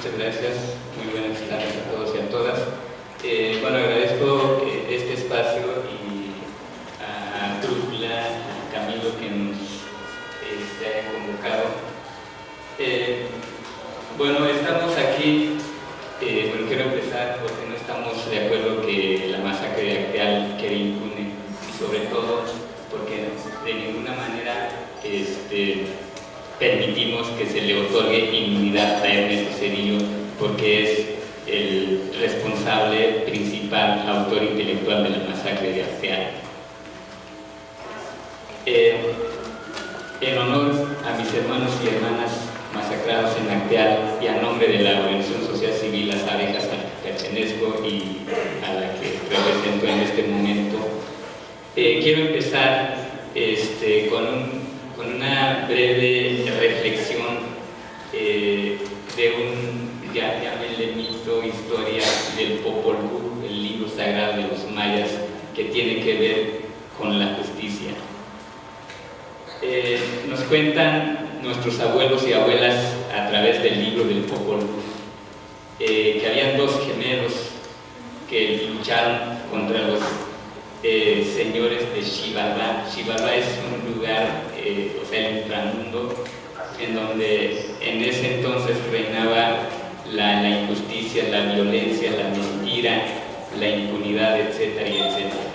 Muchas gracias, muy buenas tardes a todos y a todas. Bueno, agradezco este espacio y a Trújula, a Camilo que nos haya convocado. Bueno, estamos aquí, bueno, quiero empezar porque no estamos de acuerdo que la masacre de Acteal quede impune, y sobre todo porque de ninguna manera permitimos que se le otorgue inmunidad a Ernesto Zedillo, porque es el responsable principal, autor intelectual de la masacre de Acteal. En honor a mis hermanos y hermanas masacrados en Acteal y a nombre de la Organización Social Civil Las Abejas a la que pertenezco y a la que represento en este momento, quiero empezar con una breve reflexión llámenle mito, historia del Popol Vuh, el libro sagrado de los mayas, que tiene que ver con la justicia. Nos cuentan nuestros abuelos y abuelas a través del libro del Popol Vuh que habían dos gemelos que lucharon contra los señores de Xibalbá. Xibalbá es un lugar, o sea, el inframundo, en donde en ese entonces reinaba la injusticia, la violencia, la mentira, la impunidad, etcétera, y etcétera.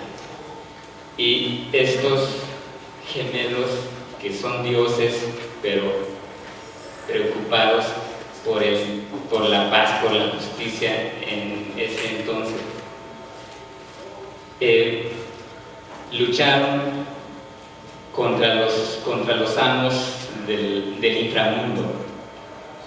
Y estos gemelos, que son dioses, pero preocupados por la paz, por la justicia en ese entonces, lucharon contra los amos del inframundo,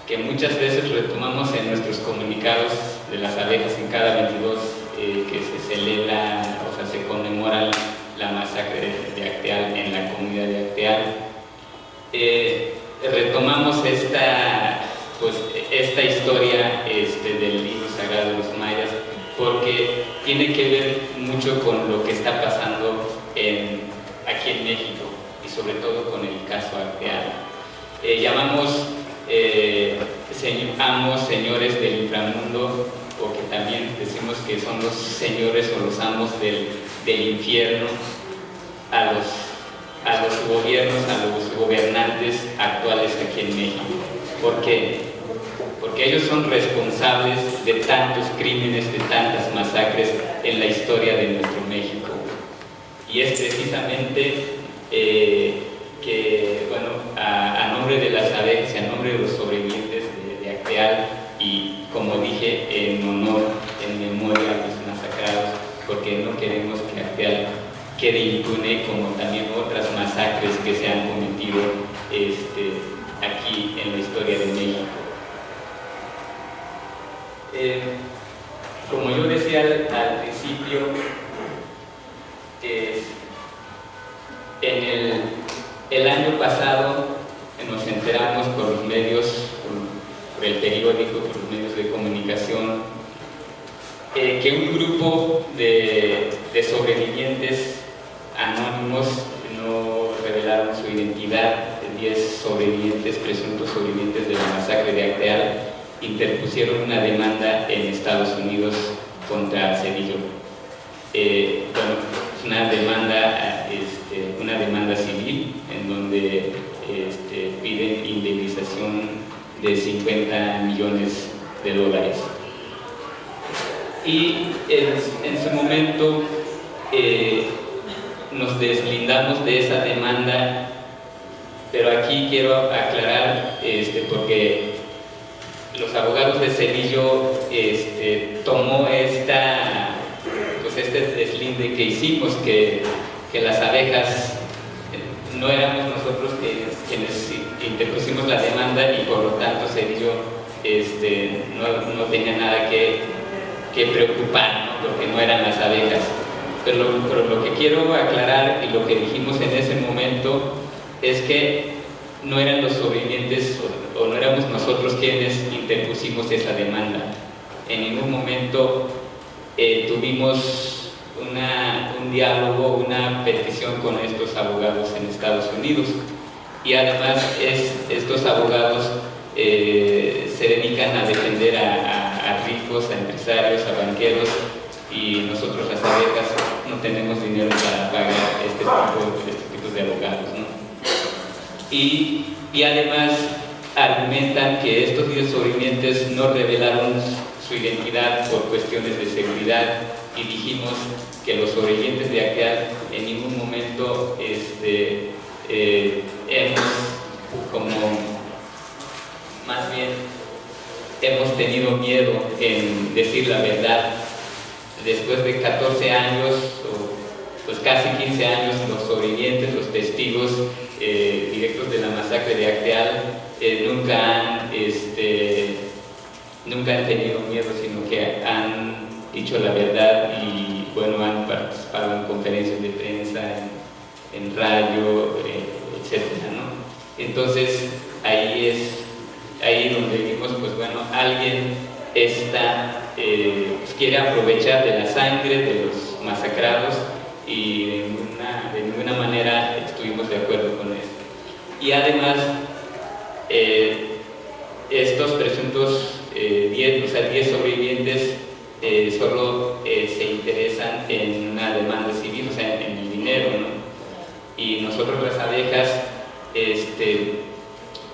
que muchas veces retomamos en nuestros comunicados de las abejas en cada 22 que se celebra, o sea, se conmemora la masacre de Acteal en la comunidad de Acteal. Retomamos esta historia del libro sagrado de los mayas, porque tiene que ver mucho con lo que está pasando aquí en México, y sobre todo con el caso Acteal. Llamamos amos, señores del inframundo, o que también decimos que son los señores o los amos del infierno, a los gobiernos, a los gobernantes actuales aquí en México. ¿Por qué? Porque ellos son responsables de tantos crímenes, de tantas masacres en la historia de nuestro México. Y es precisamente que, bueno, a nombre de las abejas y a nombre de los sobrevivientes de Acteal, y como dije, en honor, en memoria a los masacrados, porque no queremos que Acteal quede impune, como también otras masacres que se han cometido aquí en la historia de México. Como yo decía al principio, el año pasado nos enteramos por los medios, por el periódico, por los medios de comunicación, que un grupo de sobrevivientes anónimos, no revelaron su identidad, 10 sobrevivientes, presuntos sobrevivientes de la masacre de Acteal, interpusieron una demanda en Estados Unidos contra Zedillo. Bueno, es una demanda civil en donde piden indemnización de $50 millones. Y en su momento nos deslindamos de esa demanda, pero aquí quiero aclarar, porque los abogados de Zedillo tomó este deslinde que hicimos, que las abejas no éramos nosotros quienes interpusimos la demanda, y por lo tanto Zedillo no tenía nada que preocupar, ¿no? Porque no eran las abejas. Pero lo que quiero aclarar, y lo que dijimos en ese momento, es que no eran los sobrevivientes o no éramos nosotros quienes interpusimos esa demanda. En ningún momento tuvimos un diálogo, una petición con estos abogados en Estados Unidos, y además estos abogados se dedican a defender tenemos dinero para pagar este tipo de abogados, ¿no? Y además argumentan que estos 10 sobrevivientes no revelaron su identidad por cuestiones de seguridad, y dijimos que los sobrevivientes de Acteal en ningún momento hemos tenido miedo en decir la verdad. Después de 14 años, o pues casi 15 años, los sobrevivientes, los testigos directos de la masacre de Acteal nunca han tenido miedo, sino que han dicho la verdad y bueno, han participado en conferencias de prensa, en radio, etcétera, ¿no? Entonces ahí donde vimos, pues bueno, alguien pues quiere aprovechar de la sangre de los masacrados, y de ninguna manera estuvimos de acuerdo con esto. Y además estos presuntos 10 sobrevivientes solo se interesan en una demanda civil, o sea, en el dinero, ¿no? Y nosotros, las abejas,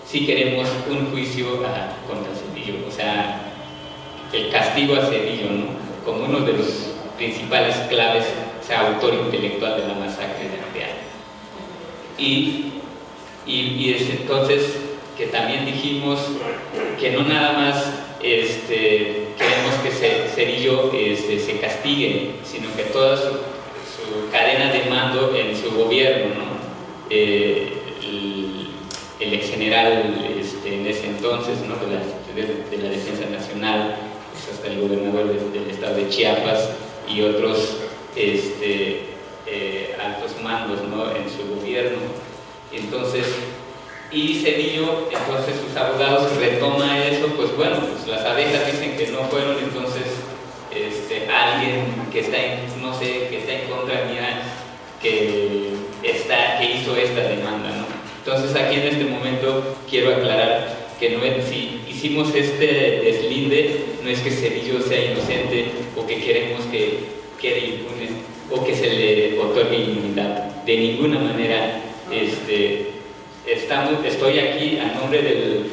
sí queremos un juicio contra Zedillo, o sea, el castigo a Zedillo, ¿no? Como uno de los principales claves, o sea, autor intelectual de la masacre de Acteal. Y es entonces que también dijimos que no nada más queremos que Zedillo se castigue, sino que toda su cadena de mando en su gobierno, ¿no? El ex general en ese entonces, ¿no? de la Defensa Nacional, pues hasta el gobernador del estado de Chiapas y otros altos mandos, ¿no? en su gobierno. Entonces, y Zedillo, entonces sus abogados retoman eso, pues bueno, pues las abejas dicen que no fueron, entonces alguien que está en contra mía, que hizo esta demanda, ¿no? Entonces aquí en este momento quiero aclarar que si hicimos este deslinde, no es que Zedillo sea inocente o que queremos que quede impune o que se le otorgue inmunidad. De ninguna manera. Estoy aquí a nombre de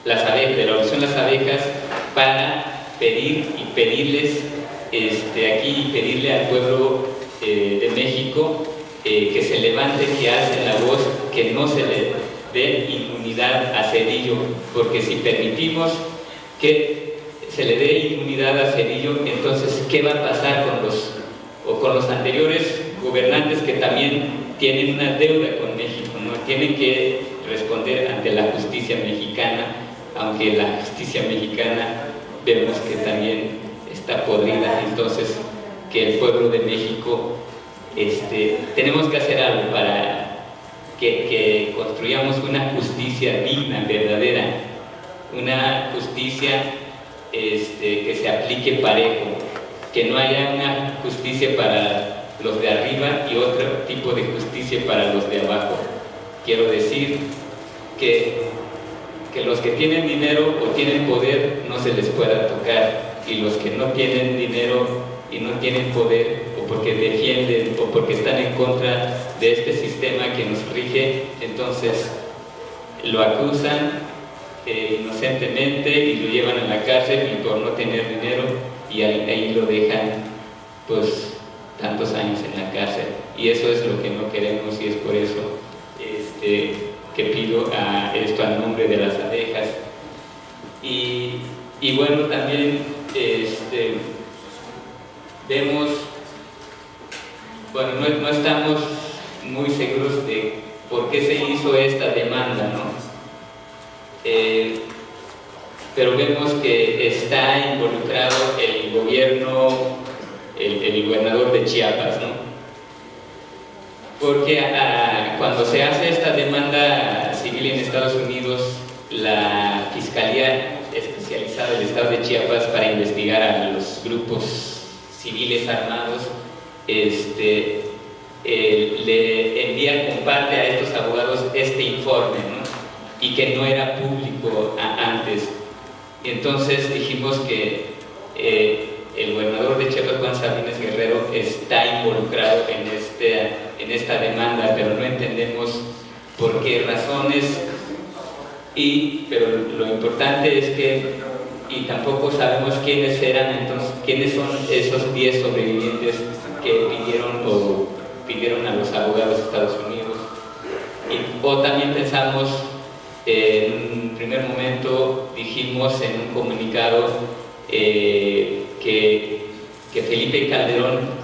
la organización Las Abejas para pedirle al pueblo de México que se levante, que alce la voz, que no se le dé inmunidad a Zedillo, porque si permitimos que se le dé inmunidad a Zedillo, entonces ¿qué va a pasar con los anteriores gobernantes que también tienen una deuda con México, ¿no? Tienen que responder ante la justicia mexicana, aunque la justicia mexicana vemos que también está podrida. Entonces, que el pueblo de México, tenemos que hacer algo para que construyamos una justicia digna, verdadera, una justicia que se aplique parejo, que no haya una justicia para los de arriba y otro tipo de justicia para los de abajo. Quiero decir que los que tienen dinero o tienen poder no se les pueda tocar, y los que no tienen dinero y no tienen poder, o porque defienden o porque están en contra de este sistema que nos rige, entonces lo acusan inocentemente y lo llevan a la cárcel, y por no tener dinero, y ahí lo dejan pues tantos años en la cárcel. Y eso es lo que no queremos, y es por eso que pido esto al nombre de las abejas. Y bueno, también vemos, bueno, no estamos muy seguros de por qué se hizo esta demanda, ¿no? Pero vemos que está involucrado el gobierno, el gobernador de Chiapas, ¿no? Porque cuando se hace esta demanda civil en Estados Unidos, la Fiscalía Especializada del Estado de Chiapas para investigar a los grupos civiles armados, le comparte a estos abogados este informe, ¿no? Y que no era público antes. Entonces dijimos que el gobernador de Chiapas, Juan Sabines Guerrero, está involucrado en esta demanda, pero no entendemos por qué razones, pero lo importante es que, y tampoco sabemos quiénes eran, entonces, quiénes son esos 10 sobrevivientes que pidieron a los abogados de Estados Unidos. O también pensamos, en un primer momento dijimos en un comunicado que Felipe Calderón,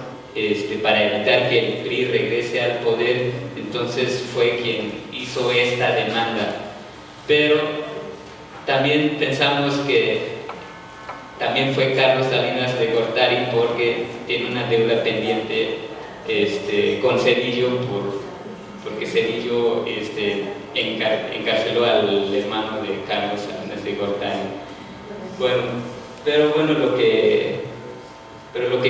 para evitar que el PRI regrese al poder, entonces fue quien hizo esta demanda. Pero también pensamos que también fue Carlos Salinas de Gortari, porque tiene una deuda pendiente con Zedillo, porque Zedillo encarceló al hermano de Carlos Salinas de Gortari. Bueno, pero bueno, lo que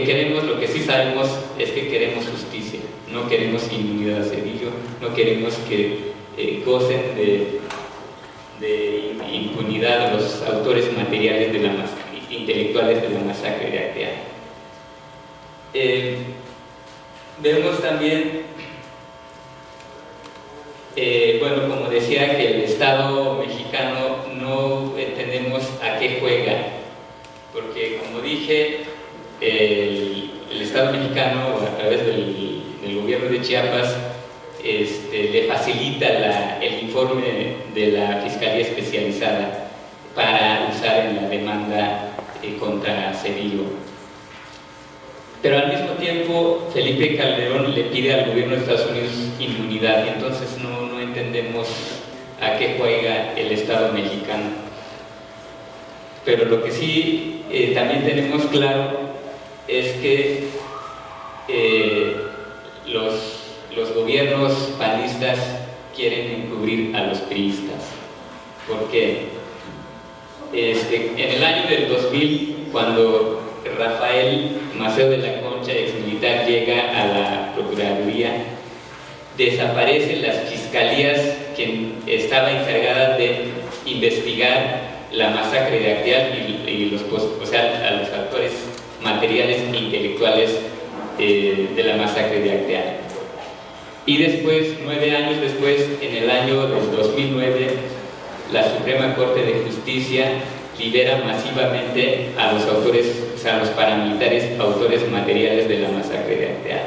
queremos, lo que sí sabemos es que queremos justicia, no queremos inmunidad a Zedillo, no queremos que gocen de impunidad los autores materiales intelectuales de la masacre de Acteal. Vemos también, bueno, como decía, que el Estado mexicano no entendemos a qué juega, porque como dije, el Estado mexicano, a través del gobierno de Chiapas, le facilita el informe de la Fiscalía Especializada para usar en la demanda contra Zedillo. Pero al mismo tiempo Felipe Calderón le pide al gobierno de Estados Unidos inmunidad, y entonces no entendemos a qué juega el Estado mexicano. Pero lo que sí también tenemos claro es que los gobiernos panistas quieren encubrir a los priistas. ¿Por qué? En el año del 2000, cuando Rafael Maceo de la Concha, exmilitar, llega a la Procuraduría, desaparecen las fiscalías que estaba encargada de investigar la masacre de Acteal o sea, a los factores materiales e intelectuales de la masacre de Acteal. Y después, 9 años después, en el año del 2009, la Suprema Corte de Justicia libera masivamente a los autores, o sea, a los paramilitares autores materiales de la masacre de Acteal.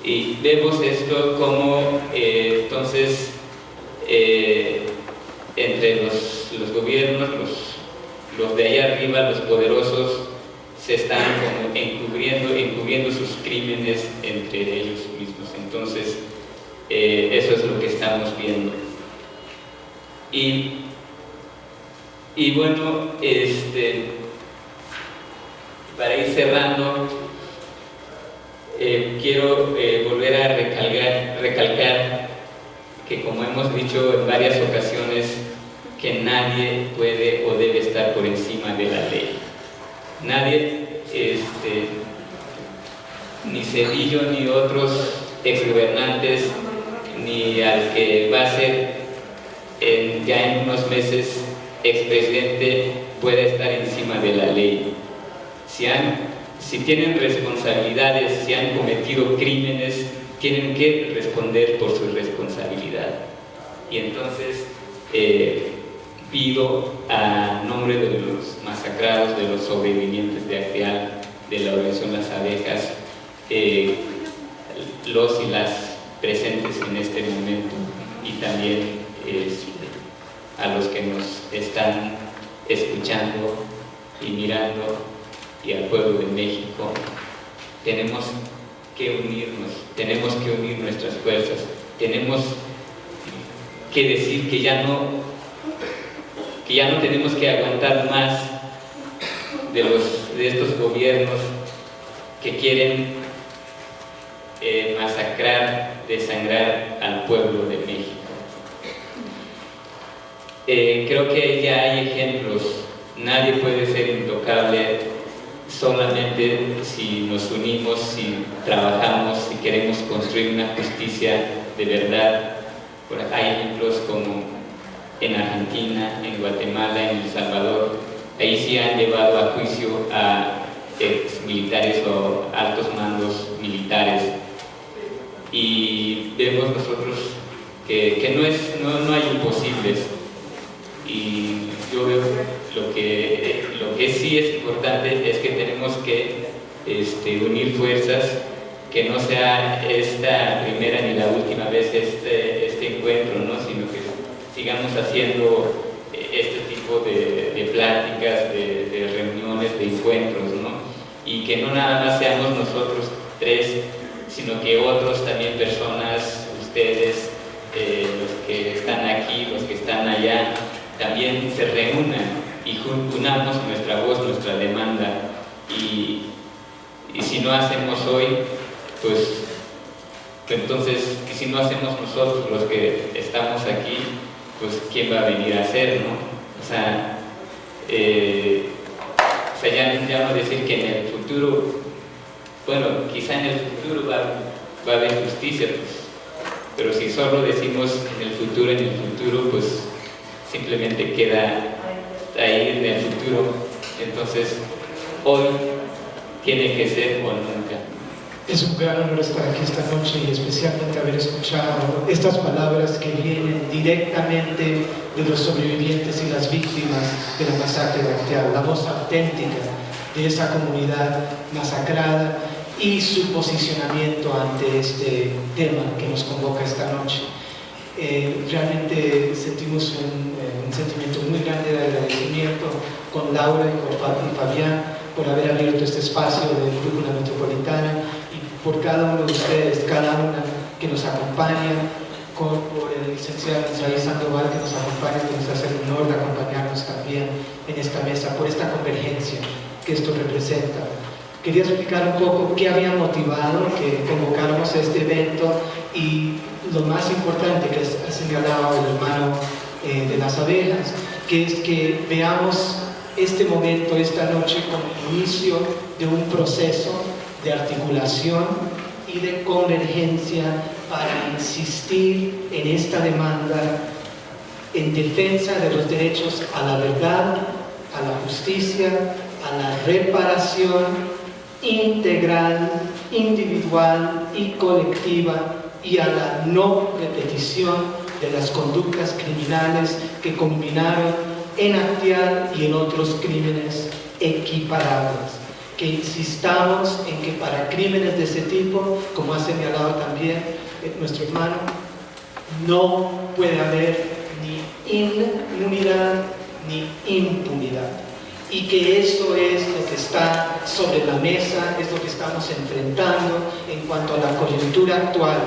Y vemos esto como, entonces, entre los gobiernos, los de allá arriba, los poderosos, se están como encubriendo sus crímenes entre ellos mismos. Entonces, eso es lo que estamos viendo. Y bueno, para ir cerrando, quiero volver a recalcar que, como hemos dicho en varias ocasiones, que nadie puede o debe estar por encima de la ley. Nadie, ni Zedillo ni otros exgobernantes, ni al que va a ser ya en unos meses expresidente, puede estar encima de la ley. Si tienen responsabilidades, si han cometido crímenes, tienen que responder por su responsabilidad. Y entonces pido a nombre de los masacrados, de los sobrevivientes de Acteal, de la organización Las Abejas, los y las presentes en este momento, y también a los que nos están escuchando y mirando, y al pueblo de México, tenemos que unir nuestras fuerzas, tenemos que decir que ya no tenemos que aguantar más de estos gobiernos que quieren masacrar, desangrar al pueblo de México. Creo que ya hay ejemplos. Nadie puede ser intocable, solamente si nos unimos, si trabajamos, si queremos construir una justicia de verdad. Hay ejemplos como en Argentina, en Guatemala, en El Salvador. Ahí sí han llevado a juicio a ex militares o altos mandos militares, y vemos nosotros que no hay imposibles. Y yo veo lo que sí es importante es que tenemos que unir fuerzas, que no sea esta primera ni la última vez este encuentro, ¿no? Sino que sigamos haciendo este tipo de pláticas, de reuniones, de encuentros, ¿no? Y que no nada más seamos nosotros tres, sino que otros también, personas, ustedes, los que están aquí, los que están allá, también se reúnan y unamos nuestra voz, nuestra demanda. Y si no hacemos hoy, pues entonces, y si no hacemos nosotros los que estamos aquí, pues ¿quién va a venir a hacer, no? O sea, ya no decir que en el futuro, bueno, quizá en el futuro va a haber justicia, pues, pero si solo decimos en el futuro, pues simplemente queda ahí en el futuro. Entonces, hoy tiene que ser o nunca. Es un gran honor estar aquí esta noche y especialmente haber escuchado estas palabras que vienen directamente de los sobrevivientes y las víctimas de la masacre de Acteal, la voz auténtica de esa comunidad masacrada y su posicionamiento ante este tema que nos convoca esta noche. Realmente sentimos un sentimiento muy grande de agradecimiento con Laura y con Fabián por haber abierto este espacio de Brújula Metropolitana, y por cada uno de ustedes, cada una que nos acompaña, por el licenciado Israel Sandoval que nos acompaña, que nos hace el honor de acompañarnos también en esta mesa, por esta convergencia que esto representa. Quería explicar un poco qué había motivado que convocáramos a este evento, y lo más importante que ha señalado el hermano de las abejas, que es que veamos este momento, esta noche, como el inicio de un proceso de articulación y de convergencia para insistir en esta demanda en defensa de los derechos a la verdad, a la justicia, a la reparación integral, individual y colectiva, y a la no repetición de las conductas criminales que culminaron en Acteal y en otros crímenes equiparables. Que insistamos en que para crímenes de ese tipo, como ha señalado también nuestro hermano, no puede haber ni inmunidad ni impunidad, y que eso es lo que está sobre la mesa, es lo que estamos enfrentando en cuanto a la coyuntura actual.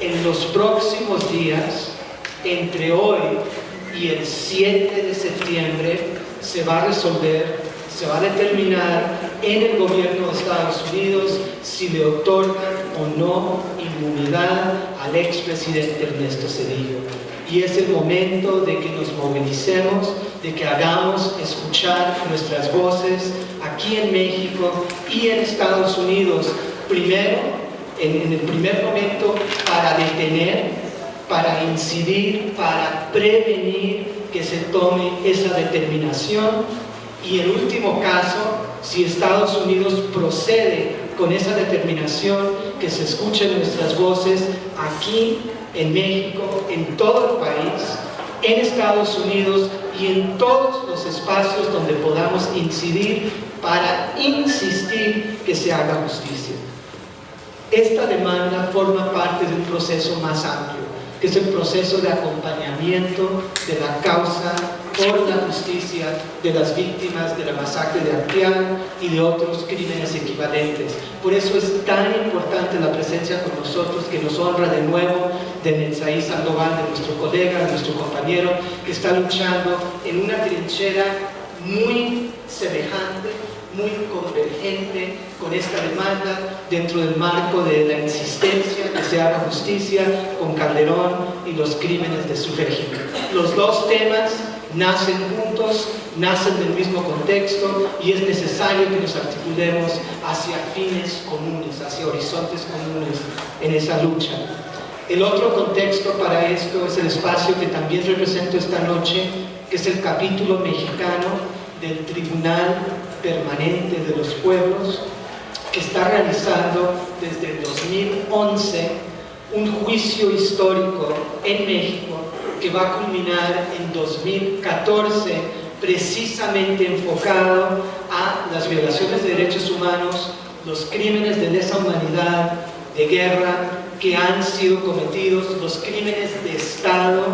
En los próximos días, entre hoy y el 7 de septiembre, se va a resolver, se va a determinar en el gobierno de Estados Unidos si le otorgan o no inmunidad al expresidente Ernesto Zedillo. Y es el momento de que nos movilicemos, de que hagamos escuchar nuestras voces aquí en México y en Estados Unidos, primero, en el primer momento, para detener, para incidir, para prevenir que se tome esa determinación, y en último caso, si Estados Unidos procede con esa determinación, que se escuchen nuestras voces aquí en México, en todo el país, en Estados Unidos y en todos los espacios donde podamos incidir para insistir que se haga justicia. Esta demanda forma parte de un proceso más amplio, que es el proceso de acompañamiento de la causa por la justicia de las víctimas de la masacre de Acteal y de otros crímenes equivalentes. Por eso es tan importante la presencia con nosotros, que nos honra de nuevo, de Netzaí Sandoval, de nuestro colega, de nuestro compañero, que está luchando en una trinchera muy semejante, muy convergente con esta demanda, dentro del marco de la insistencia que se haga justicia con Calderón y los crímenes de su régimen. Los dos temas nacen juntos, nacen del mismo contexto, y es necesario que nos articulemos hacia fines comunes, hacia horizontes comunes en esa lucha. El otro contexto para esto es el espacio que también represento esta noche, que es el capítulo mexicano del Tribunal Permanente de los Pueblos, que está realizando desde el 2011 un juicio histórico en México que va a culminar en 2014, precisamente enfocado a las violaciones de derechos humanos, los crímenes de lesa humanidad, de guerra que han sido cometidos, los crímenes de Estado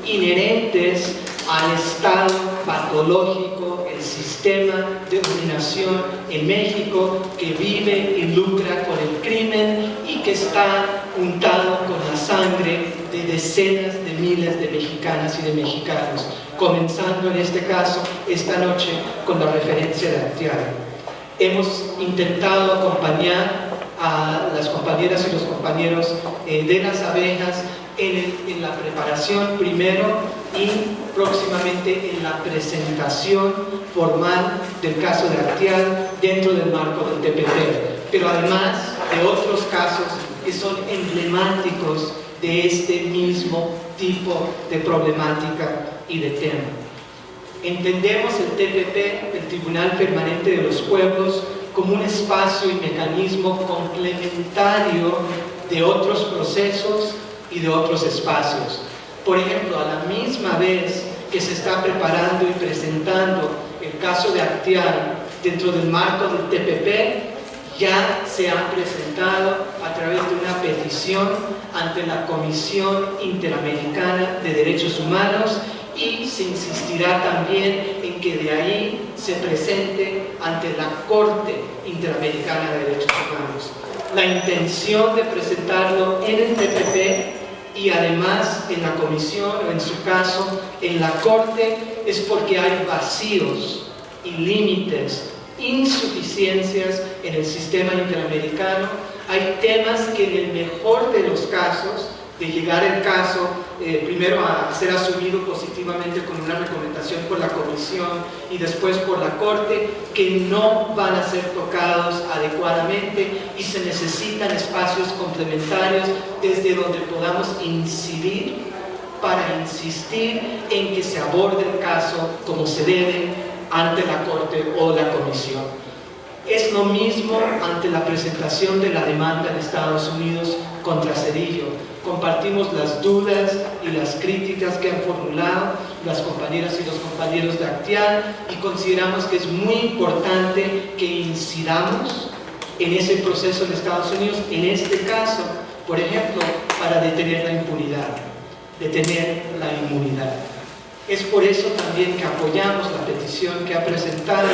inherentes al Estado patológico, el sistema de dominación en México que vive y lucra con el crimen y que está untado con la sangre de decenas de miles de mexicanas y de mexicanos, comenzando en este caso esta noche con la referencia de Acteal. Hemos intentado acompañar a las compañeras y los compañeros de las abejas en la preparación primero y próximamente en la presentación formal del caso de Acteal dentro del marco del TPP, pero además de otros casos que son emblemáticos de este mismo tipo de problemática y de tema. Entendemos el TPP, el Tribunal Permanente de los Pueblos, como un espacio y mecanismo complementario de otros procesos y de otros espacios. Por ejemplo, a la misma vez que se está preparando y presentando el caso de Acteal dentro del marco del TPP, ya se ha presentado a través de una petición ante la Comisión Interamericana de Derechos Humanos y se insistirá también en que de ahí se presente ante la Corte Interamericana de Derechos Humanos. La intención de presentarlo en el TPP y además en la Comisión o en su caso en la Corte es porque hay vacíos y límites, insuficiencias en el sistema interamericano. Hay temas que en el mejor de los casos, de llegar el caso primero a ser asumido positivamente con una recomendación por la Comisión y después por la Corte, que no van a ser tocados adecuadamente y se necesitan espacios complementarios desde donde podamos incidir para insistir en que se aborde el caso como se debe ante la Corte o la Comisión. Es lo mismo ante la presentación de la demanda en Estados Unidos contra Zedillo. Compartimos las dudas y las críticas que han formulado las compañeras y los compañeros de Acteal y consideramos que es muy importante que incidamos en ese proceso en Estados Unidos, en este caso, por ejemplo, para detener la impunidad, detener la inmunidad. Es por eso también que apoyamos la petición que ha presentado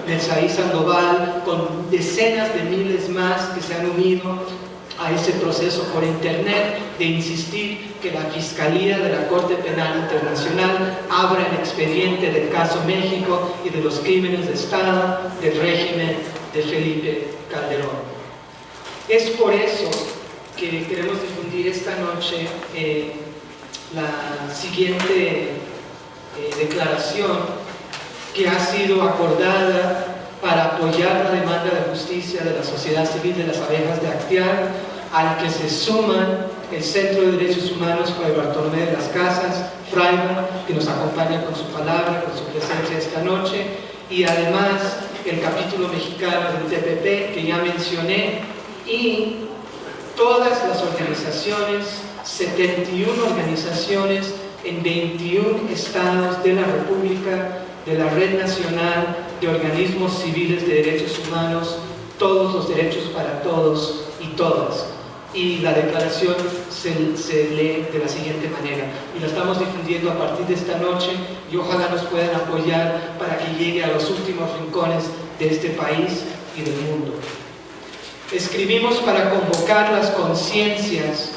Netzaí Sandoval con decenas de miles más que se han unido a ese proceso por internet, de insistir que la Fiscalía de la Corte Penal Internacional abra el expediente del caso México y de los crímenes de Estado del régimen de Felipe Calderón. Es por eso que queremos difundir esta noche la siguiente declaración que ha sido acordada para apoyar la demanda de justicia de la sociedad civil de las abejas de Acteal, al que se suman el Centro de Derechos Humanos Fray Bartolomé de las Casas, Fraiba, que nos acompaña con su palabra, con su presencia esta noche, y además el capítulo mexicano del TPP que ya mencioné, y todas las organizaciones, 71 organizaciones en 21 estados de la República, de la Red Nacional de Organismos Civiles de Derechos Humanos, todos los derechos para todos y todas. Y la declaración se lee de la siguiente manera, y la estamos difundiendo a partir de esta noche, y ojalá nos puedan apoyar para que llegue a los últimos rincones de este país y del mundo. Escribimos para convocar las conciencias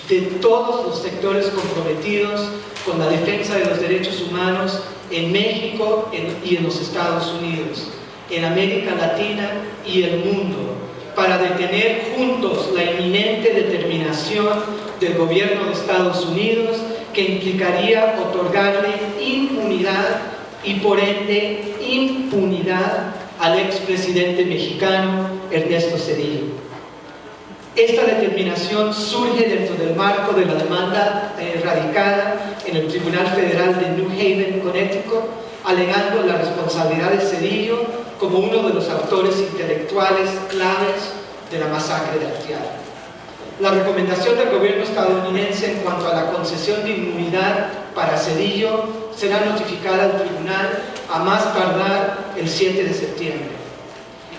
de todos los sectores comprometidos con la defensa de los derechos humanos en México y en los Estados Unidos, en América Latina y el mundo, para detener juntos la inminente determinación del gobierno de Estados Unidos que implicaría otorgarle inmunidad y por ende impunidad al expresidente mexicano Ernesto Zedillo. Esta determinación surge dentro del marco de la demanda radicada en el Tribunal Federal de New Haven, Connecticut, alegando la responsabilidad de Cedillo como uno de los autores intelectuales claves de la masacre de Acteal. La recomendación del gobierno estadounidense en cuanto a la concesión de inmunidad para Cedillo será notificada al tribunal a más tardar el 7 de septiembre.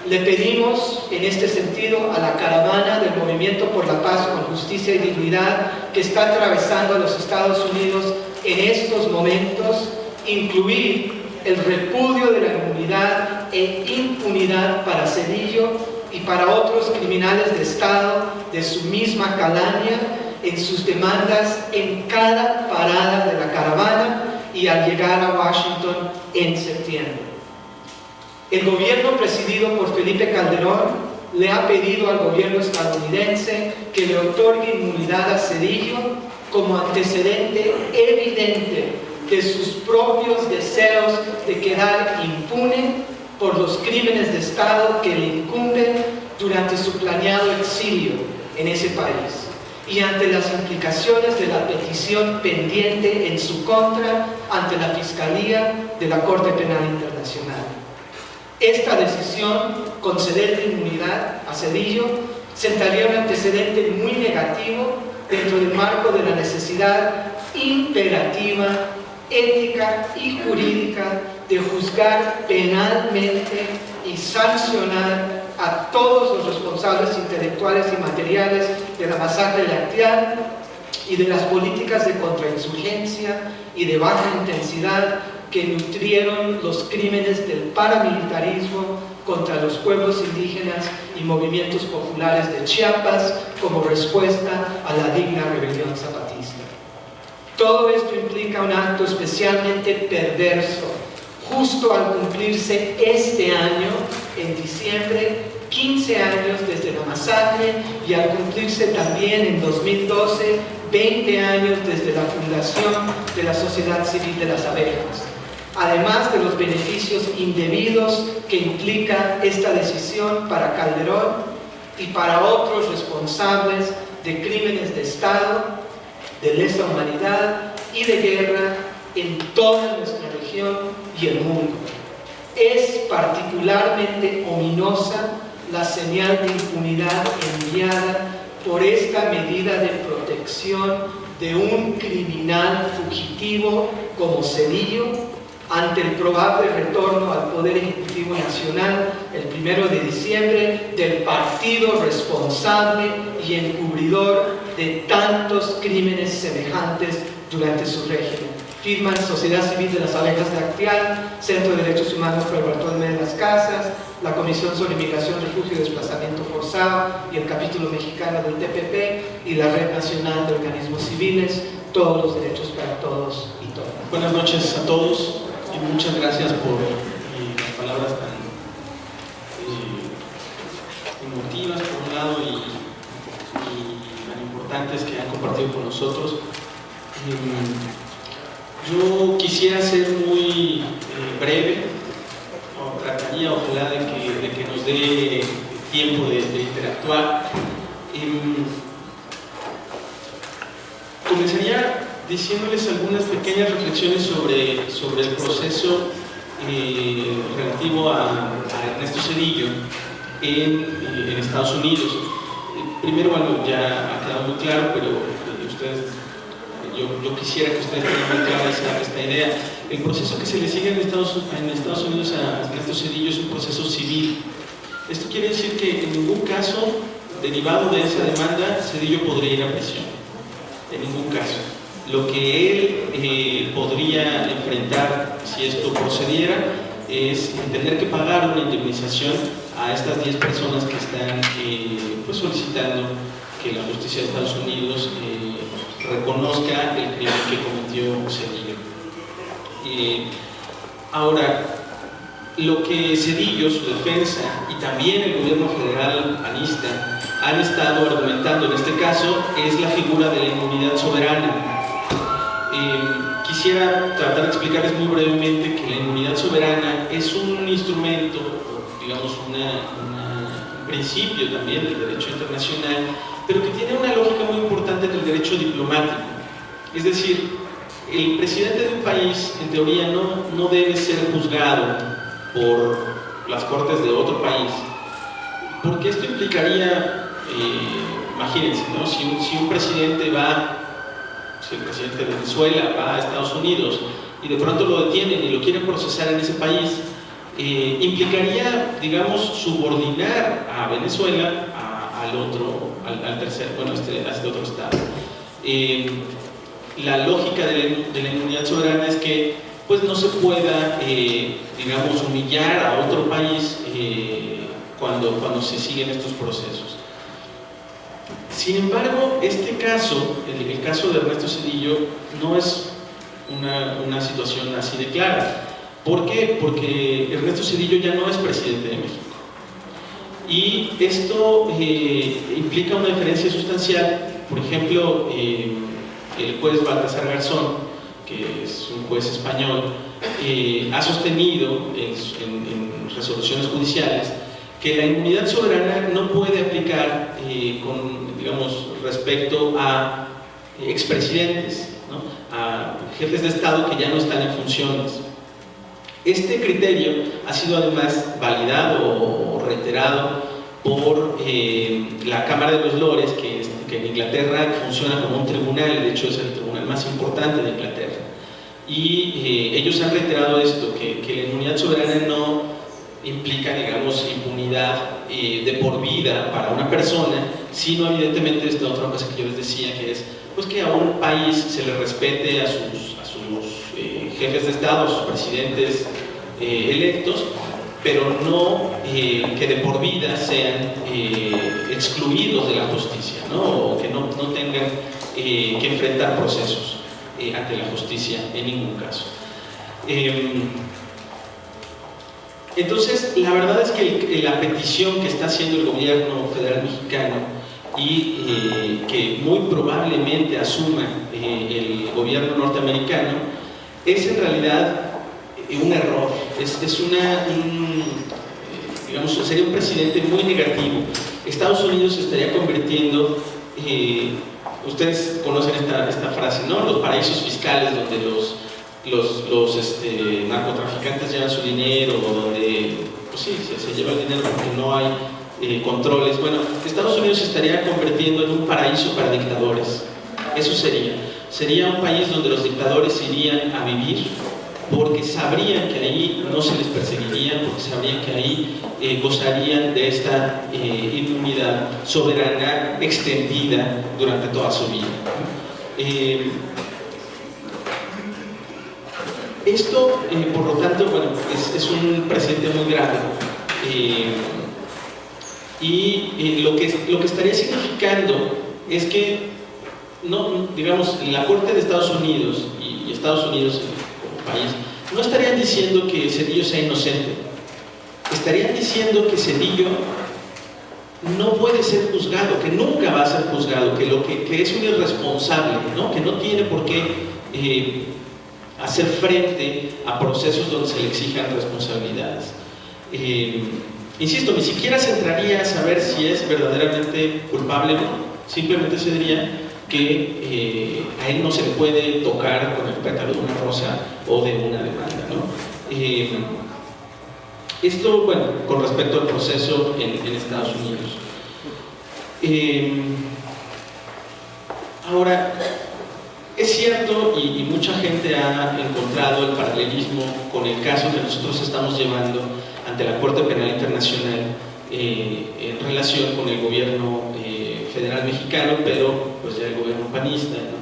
Le pedimos, en este sentido, a la caravana del Movimiento por la Paz con Justicia y Dignidad que está atravesando a los Estados Unidos en estos momentos, incluir el repudio de la inmunidad e impunidad para Cedillo y para otros criminales de Estado de su misma calaña en sus demandas en cada parada de la caravana y al llegar a Washington en septiembre. El gobierno presidido por Felipe Calderón le ha pedido al gobierno estadounidense que le otorgue inmunidad a Cedillo como antecedente evidente de sus propios deseos de quedar impune por los crímenes de Estado que le incumben durante su planeado exilio en ese país y ante las implicaciones de la petición pendiente en su contra ante la Fiscalía de la Corte Penal Internacional. Esta decisión, concederle inmunidad a Cedillo, sentaría un antecedente muy negativo dentro del marco de la necesidad imperativa, ética y jurídica de juzgar penalmente y sancionar a todos los responsables intelectuales y materiales de la masacre de Acteal y de las políticas de contrainsurgencia y de baja intensidad que nutrieron los crímenes del paramilitarismo contra los pueblos indígenas y movimientos populares de Chiapas como respuesta a la digna rebelión zapatista. Todo esto implica un acto especialmente perverso, justo al cumplirse este año, en diciembre, 15 años desde la masacre y al cumplirse también en 2012, 20 años desde la fundación de la Sociedad Civil de las Abejas. Además de los beneficios indebidos que implica esta decisión para Calderón y para otros responsables de crímenes de Estado, de lesa humanidad y de guerra en toda nuestra región y el mundo. Es particularmente ominosa la señal de impunidad enviada por esta medida de protección de un criminal fugitivo como Cedillo ante el probable retorno al Poder Ejecutivo Nacional el 1 de diciembre del partido responsable y encubridor de tantos crímenes semejantes durante su régimen. Firman Sociedad Civil de las Abejas de Acteal, Centro de Derechos Humanos por Bartolomé de las Casas, la Comisión sobre Migración, Refugio y Desplazamiento Forzado y el capítulo mexicano del TPP y la Red Nacional de Organismos Civiles, todos los derechos para todos y todas. Buenas noches a todos y muchas gracias por las palabras tan emotivas por un lado y tan importantes que han compartido con nosotros. Yo quisiera ser muy breve, trataría ojalá de que nos dé tiempo de interactuar. Comenzaría diciéndoles algunas pequeñas reflexiones sobre el proceso relativo a Ernesto Zedillo en Estados Unidos. Primero, bueno, ya ha quedado muy claro, pero yo quisiera que ustedes tengan muy clara esta idea. El proceso que se le sigue en Estados Unidos a Ernesto Zedillo es un proceso civil. Esto quiere decir que en ningún caso, derivado de esa demanda, Zedillo podría ir a prisión. En ningún caso. Lo que él podría enfrentar, si esto procediera, es tener que pagar una indemnización a estas 10 personas que están pues solicitando que la justicia de Estados Unidos reconozca el crimen que cometió Zedillo. Ahora, lo que Zedillo, su defensa y también el gobierno federal panista han estado argumentando en este caso es la figura de la inmunidad soberana. Quisiera tratar de explicarles muy brevemente que la inmunidad soberana es un instrumento, digamos un principio también del derecho internacional, pero que tiene una lógica muy importante en el derecho diplomático. Es decir, el presidente de un país, en teoría, no debe ser juzgado por las cortes de otro país, porque esto implicaría, imagínense, ¿no? Si un presidente si el presidente de Venezuela va a Estados Unidos y de pronto lo detienen y lo quieren procesar en ese país, implicaría, digamos, subordinar a Venezuela al tercer, bueno, a este otro estado. La lógica de la inmunidad soberana es que pues no se pueda, digamos, humillar a otro país cuando se siguen estos procesos. Sin embargo, este caso, el caso de Ernesto Zedillo, no es una situación así de clara. ¿Por qué? Porque Ernesto Zedillo ya no es presidente de México. Y esto implica una diferencia sustancial. Por ejemplo, el juez Baltasar Garzón, que es un juez español, ha sostenido en resoluciones judiciales que la inmunidad soberana no puede aplicar respecto a expresidentes, ¿no? A jefes de Estado que ya no están en funciones. Este criterio ha sido además validado o reiterado por la Cámara de los Lores, que en Inglaterra funciona como un tribunal, de hecho es el tribunal más importante de Inglaterra. Y ellos han reiterado esto, que la inmunidad soberana no implica, digamos, impunidad de por vida para una persona, sino evidentemente esta otra cosa que yo les decía, que es pues que a un país se le respete a sus jefes de Estado, a sus presidentes electos, pero no que de por vida sean excluidos de la justicia, ¿no? O que no tengan que enfrentar procesos ante la justicia en ningún caso. Entonces, la verdad es que la petición que está haciendo el gobierno federal mexicano y que muy probablemente asuma el gobierno norteamericano es en realidad un error, digamos, sería un precedente muy negativo. Estados Unidos se estaría convirtiendo, ustedes conocen esta frase, ¿no? Los paraísos fiscales donde los narcotraficantes llevan su dinero, o donde, pues sí, se lleva el dinero porque no hay controles. Bueno, Estados Unidos se estaría convirtiendo en un paraíso para dictadores. Eso sería un país donde los dictadores irían a vivir porque sabrían que ahí no se les perseguiría, porque sabrían que ahí gozarían de esta inmunidad soberana extendida durante toda su vida. Esto, por lo tanto, bueno, es un precedente muy grave. Y lo que estaría significando es que, no, digamos, la Corte de Estados Unidos y Estados Unidos como país no estarían diciendo que Zedillo sea inocente, estarían diciendo que Zedillo no puede ser juzgado, que nunca va a ser juzgado, que es un irresponsable, ¿no? Que no tiene por qué hacer frente a procesos donde se le exijan responsabilidades. Insisto, ni siquiera se entraría a saber si es verdaderamente culpable o no. Simplemente se diría que a él no se le puede tocar con el pétalo de una rosa o de una demanda, ¿no? Esto, bueno, con respecto al proceso en Estados Unidos. Ahora, es cierto, y mucha gente ha encontrado el paralelismo con el caso que nosotros estamos llevando ante la Corte Penal Internacional en relación con el gobierno federal mexicano, pero pues ya el gobierno panista, ¿no?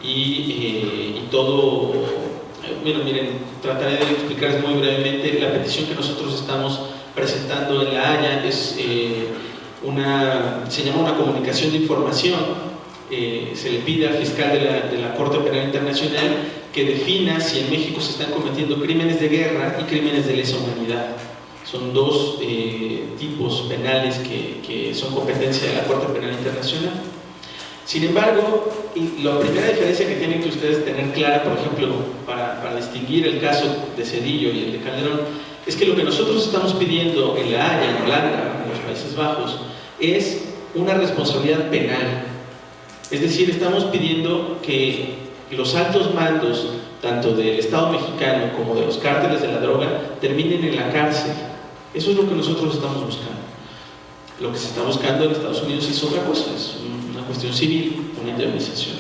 Y todo, miren, trataré de explicarles muy brevemente. La petición que nosotros estamos presentando en La Haya es se llama una comunicación de información. Se le pide al fiscal de la Corte Penal Internacional que defina si en México se están cometiendo crímenes de guerra y crímenes de lesa humanidad. Son dos tipos penales que son competencia de la Corte Penal Internacional. Sin embargo, la primera diferencia que tienen que ustedes tener clara, por ejemplo, para distinguir el caso de Zedillo y el de Calderón, es que lo que nosotros estamos pidiendo en La Haya, en Holanda, en los Países Bajos, es una responsabilidad penal. Es decir, estamos pidiendo que los altos mandos, tanto del Estado mexicano como de los cárteles de la droga, terminen en la cárcel. Eso es lo que nosotros estamos buscando. Lo que se está buscando en Estados Unidos es otra cosa, es una cuestión civil, una indemnización.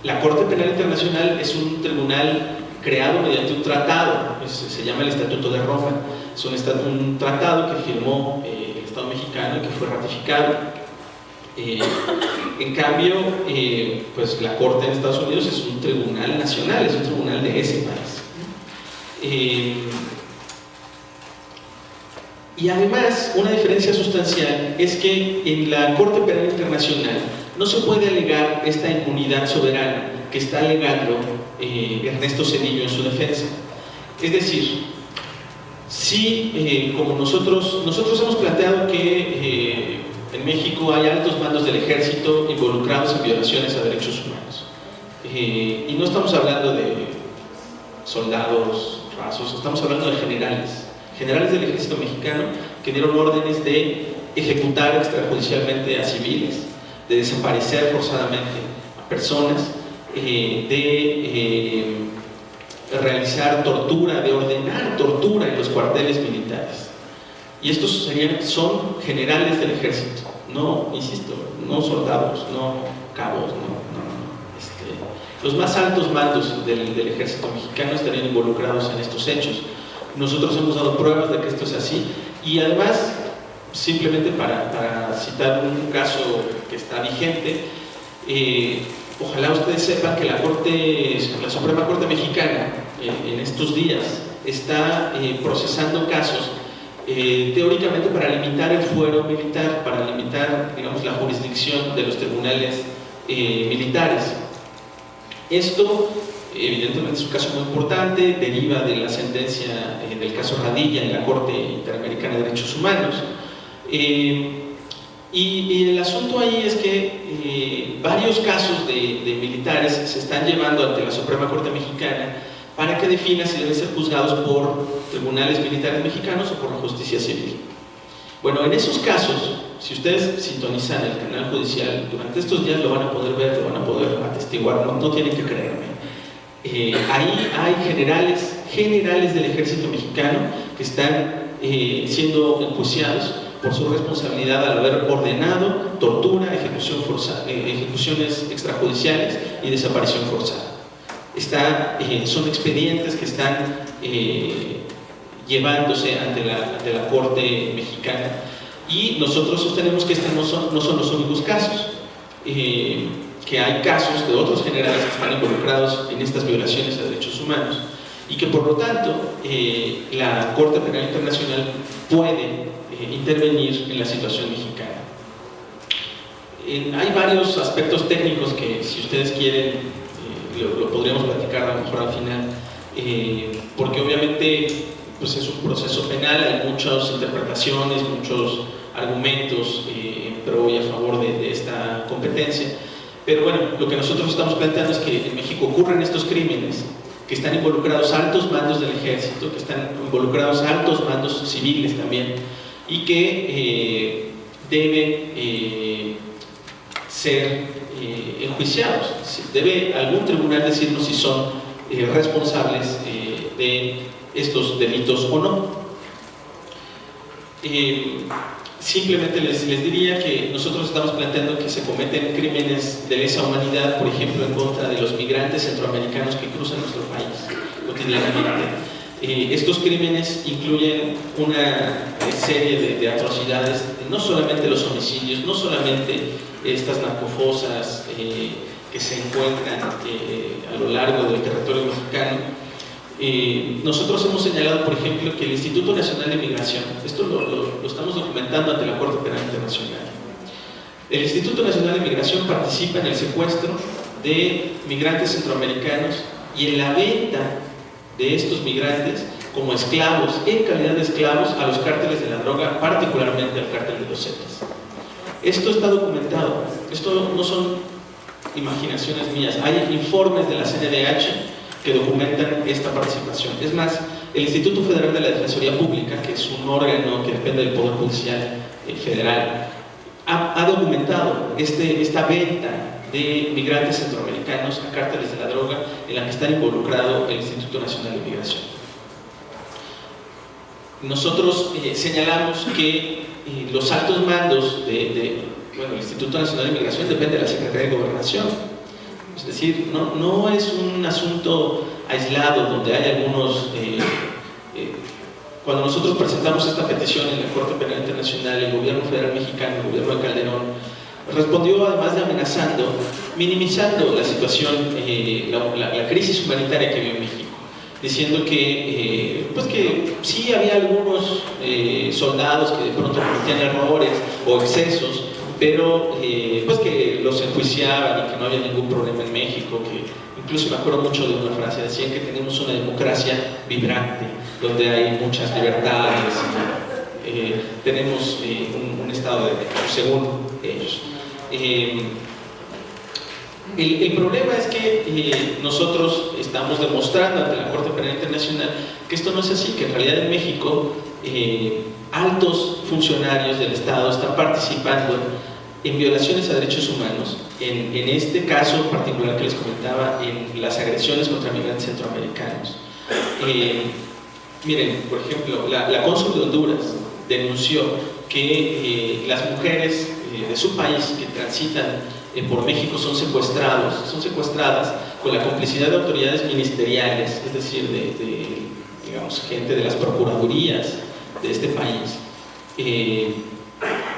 La Corte Penal Internacional es un tribunal creado mediante un tratado, se llama el Estatuto de Roma. Es un tratado que firmó el Estado mexicano y que fue ratificado. En cambio, pues la Corte en Estados Unidos es un tribunal nacional, es un tribunal de ese país. Y además, una diferencia sustancial es que en la Corte Penal Internacional no se puede alegar esta impunidad soberana que está alegando Ernesto Zedillo en su defensa. Es decir, si como nosotros hemos planteado que en México hay altos mandos del ejército involucrados en violaciones a derechos humanos, y no estamos hablando de soldados rasos, estamos hablando de generales del ejército mexicano que dieron órdenes de ejecutar extrajudicialmente a civiles, de desaparecer forzadamente a personas, de realizar tortura, de ordenar tortura en los cuarteles militares. Y estos son generales del ejército, no, insisto, no soldados, no cabos, los más altos mandos del ejército mexicano estarían involucrados en estos hechos. Nosotros hemos dado pruebas de que esto es así, y además, simplemente para citar un caso que está vigente, ojalá ustedes sepan que la Suprema Corte Mexicana en estos días está procesando casos teóricamente para limitar el fuero militar, para limitar, digamos, la jurisdicción de los tribunales militares. Esto evidentemente es un caso muy importante, deriva de la sentencia del caso Radilla en la Corte Interamericana de Derechos Humanos, y el asunto ahí es que varios casos de militares se están llevando ante la Suprema Corte Mexicana para que defina si deben ser juzgados por tribunales militares mexicanos o por la justicia civil. Bueno, en esos casos, si ustedes sintonizan el canal judicial, durante estos días lo van a poder ver, lo van a poder atestiguar, no tienen que creerme. Ahí hay generales del ejército mexicano que están siendo enjuiciados por su responsabilidad al haber ordenado tortura, ejecuciones extrajudiciales y desaparición forzada. Son expedientes que están llevándose ante la Corte Mexicana, y nosotros sostenemos que estos no son los únicos casos, que hay casos de otros generales que están involucrados en estas violaciones a derechos humanos, y que por lo tanto la Corte Penal Internacional puede intervenir en la situación mexicana. Hay varios aspectos técnicos que, si ustedes quieren, lo podríamos platicar a lo mejor al final, porque obviamente pues es un proceso penal, hay muchas interpretaciones, muchos argumentos en pro y a favor de esta competencia, pero bueno, lo que nosotros estamos planteando es que en México ocurren estos crímenes, que están involucrados altos mandos del ejército, que están involucrados altos mandos civiles también, y que deben ser enjuiciados. Debe algún tribunal decirnos si son responsables de estos delitos o no. Simplemente les diría que nosotros estamos planteando que se cometen crímenes de lesa humanidad, por ejemplo, en contra de los migrantes centroamericanos que cruzan nuestro país cotidianamente. Estos crímenes incluyen una serie de atrocidades, no solamente los homicidios, no solamente estas narcofosas que se encuentran a lo largo del territorio mexicano. Nosotros hemos señalado, por ejemplo, que el Instituto Nacional de Migración, esto lo estamos documentando ante la Corte Penal Internacional, el Instituto Nacional de Migración participa en el secuestro de migrantes centroamericanos y en la venta de estos migrantes como esclavos, en calidad de esclavos, a los cárteles de la droga, particularmente al cártel de los Zetas. Esto está documentado, esto no son imaginaciones mías, hay informes de la CNDH que documentan esta participación. Es más, el Instituto Federal de la Defensoría Pública, que es un órgano que depende del Poder Judicial Federal, ha documentado esta venta de migrantes centroamericanos a cárteles de la droga en la que está involucrado el Instituto Nacional de Migración. Nosotros señalamos que los altos mandos del Instituto Nacional de Migración depende de la Secretaría de Gobernación. Es decir, no es un asunto aislado donde hay algunos... cuando nosotros presentamos esta petición en la Corte Penal Internacional, el gobierno federal mexicano, el gobierno de Calderón, respondió, además de amenazando, minimizando la situación, la crisis humanitaria que vive México, diciendo que, pues que sí había algunos soldados que de pronto cometían errores o excesos, pero pues que los enjuiciaban y que no había ningún problema en México, que incluso me acuerdo mucho de una frase, decían que tenemos una democracia vibrante, donde hay muchas libertades, tenemos un estado de derecho, según ellos. El problema es que nosotros estamos demostrando ante la Corte Penal Internacional que esto no es así, que en realidad en México altos funcionarios del Estado están participando en violaciones a derechos humanos, en este caso particular que les comentaba, en las agresiones contra migrantes centroamericanos. Miren, por ejemplo, la cónsul de Honduras denunció que las mujeres de su país que transitan por México son secuestradas con la complicidad de autoridades ministeriales, es decir, digamos, gente de las procuradurías de este país.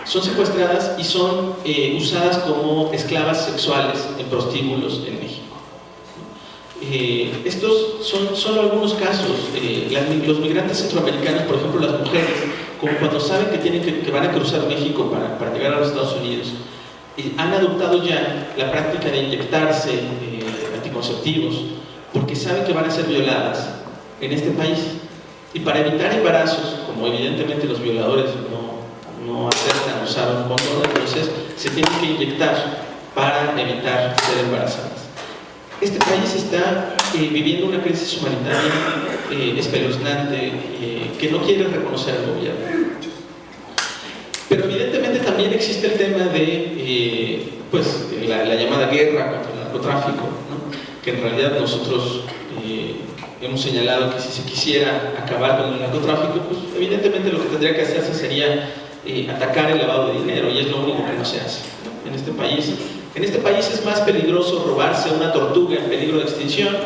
Son secuestradas y son usadas como esclavas sexuales en prostíbulos en México. Estos son solo algunos casos. Los migrantes centroamericanos, por ejemplo, las mujeres, como cuando saben que van a cruzar México para llegar a los Estados Unidos, han adoptado ya la práctica de inyectarse anticonceptivos porque saben que van a ser violadas en este país, y para evitar embarazos, como evidentemente los violadores no aceptan usar un condón, entonces se tienen que inyectar para evitar ser embarazadas. Este país está viviendo una crisis humanitaria espeluznante que no quiere reconocer el gobierno. Pero evidentemente también existe el tema de pues, la llamada guerra contra el narcotráfico, ¿no? Que en realidad nosotros hemos señalado que si se quisiera acabar con el narcotráfico, pues evidentemente lo que tendría que hacerse sería atacar el lavado de dinero, y es lo único que no se hace, ¿no? En este país es más peligroso robarse una tortuga en peligro de extinción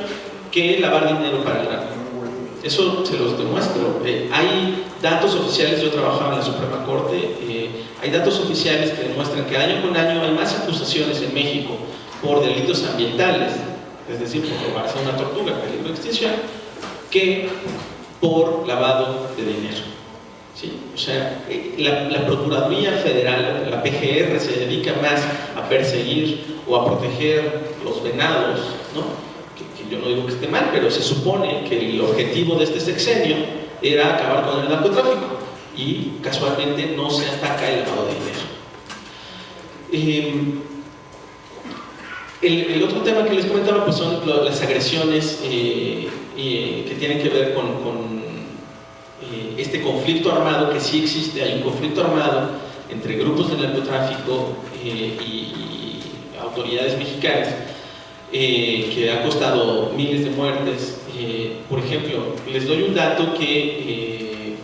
que lavar dinero para el narco. Eso se los demuestro. Hay datos oficiales, yo trabajaba en la Suprema Corte, hay datos oficiales que demuestran que año con año hay más acusaciones en México por delitos ambientales, es decir, por robarse una tortuga en peligro de extinción, que por lavado de dinero. ¿Sí? O sea, la Procuraduría Federal, la PGR, se dedica más a perseguir o a proteger los venados, ¿no? Que yo no digo que esté mal, pero se supone que el objetivo de este sexenio era acabar con el narcotráfico, y casualmente no se ataca el lavado de dinero. El otro tema que les comentaba pues son las agresiones que tienen que ver con este conflicto armado, que sí existe. Hay un conflicto armado entre grupos de narcotráfico y autoridades mexicanas que ha costado miles de muertes. Por ejemplo, les doy un dato que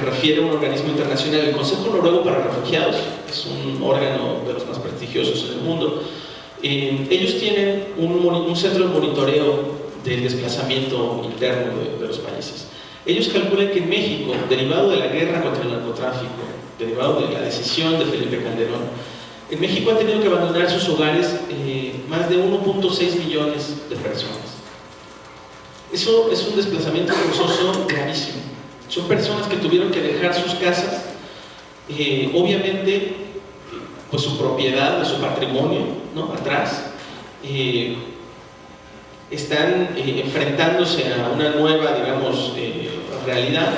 refiere a un organismo internacional, el Consejo Noruego para Refugiados, es un órgano de los más prestigiosos en el mundo. Ellos tienen un centro de monitoreo del desplazamiento interno de los países. Ellos calculan que en México, derivado de la guerra contra el narcotráfico, derivado de la decisión de Felipe Calderón, en México han tenido que abandonar sus hogares más de 1.6 millones de personas. Eso es un desplazamiento forzoso gravísimo. Son personas que tuvieron que dejar sus casas, obviamente, pues su propiedad, su patrimonio, ¿no? Atrás. Están enfrentándose a una nueva, digamos, realidad,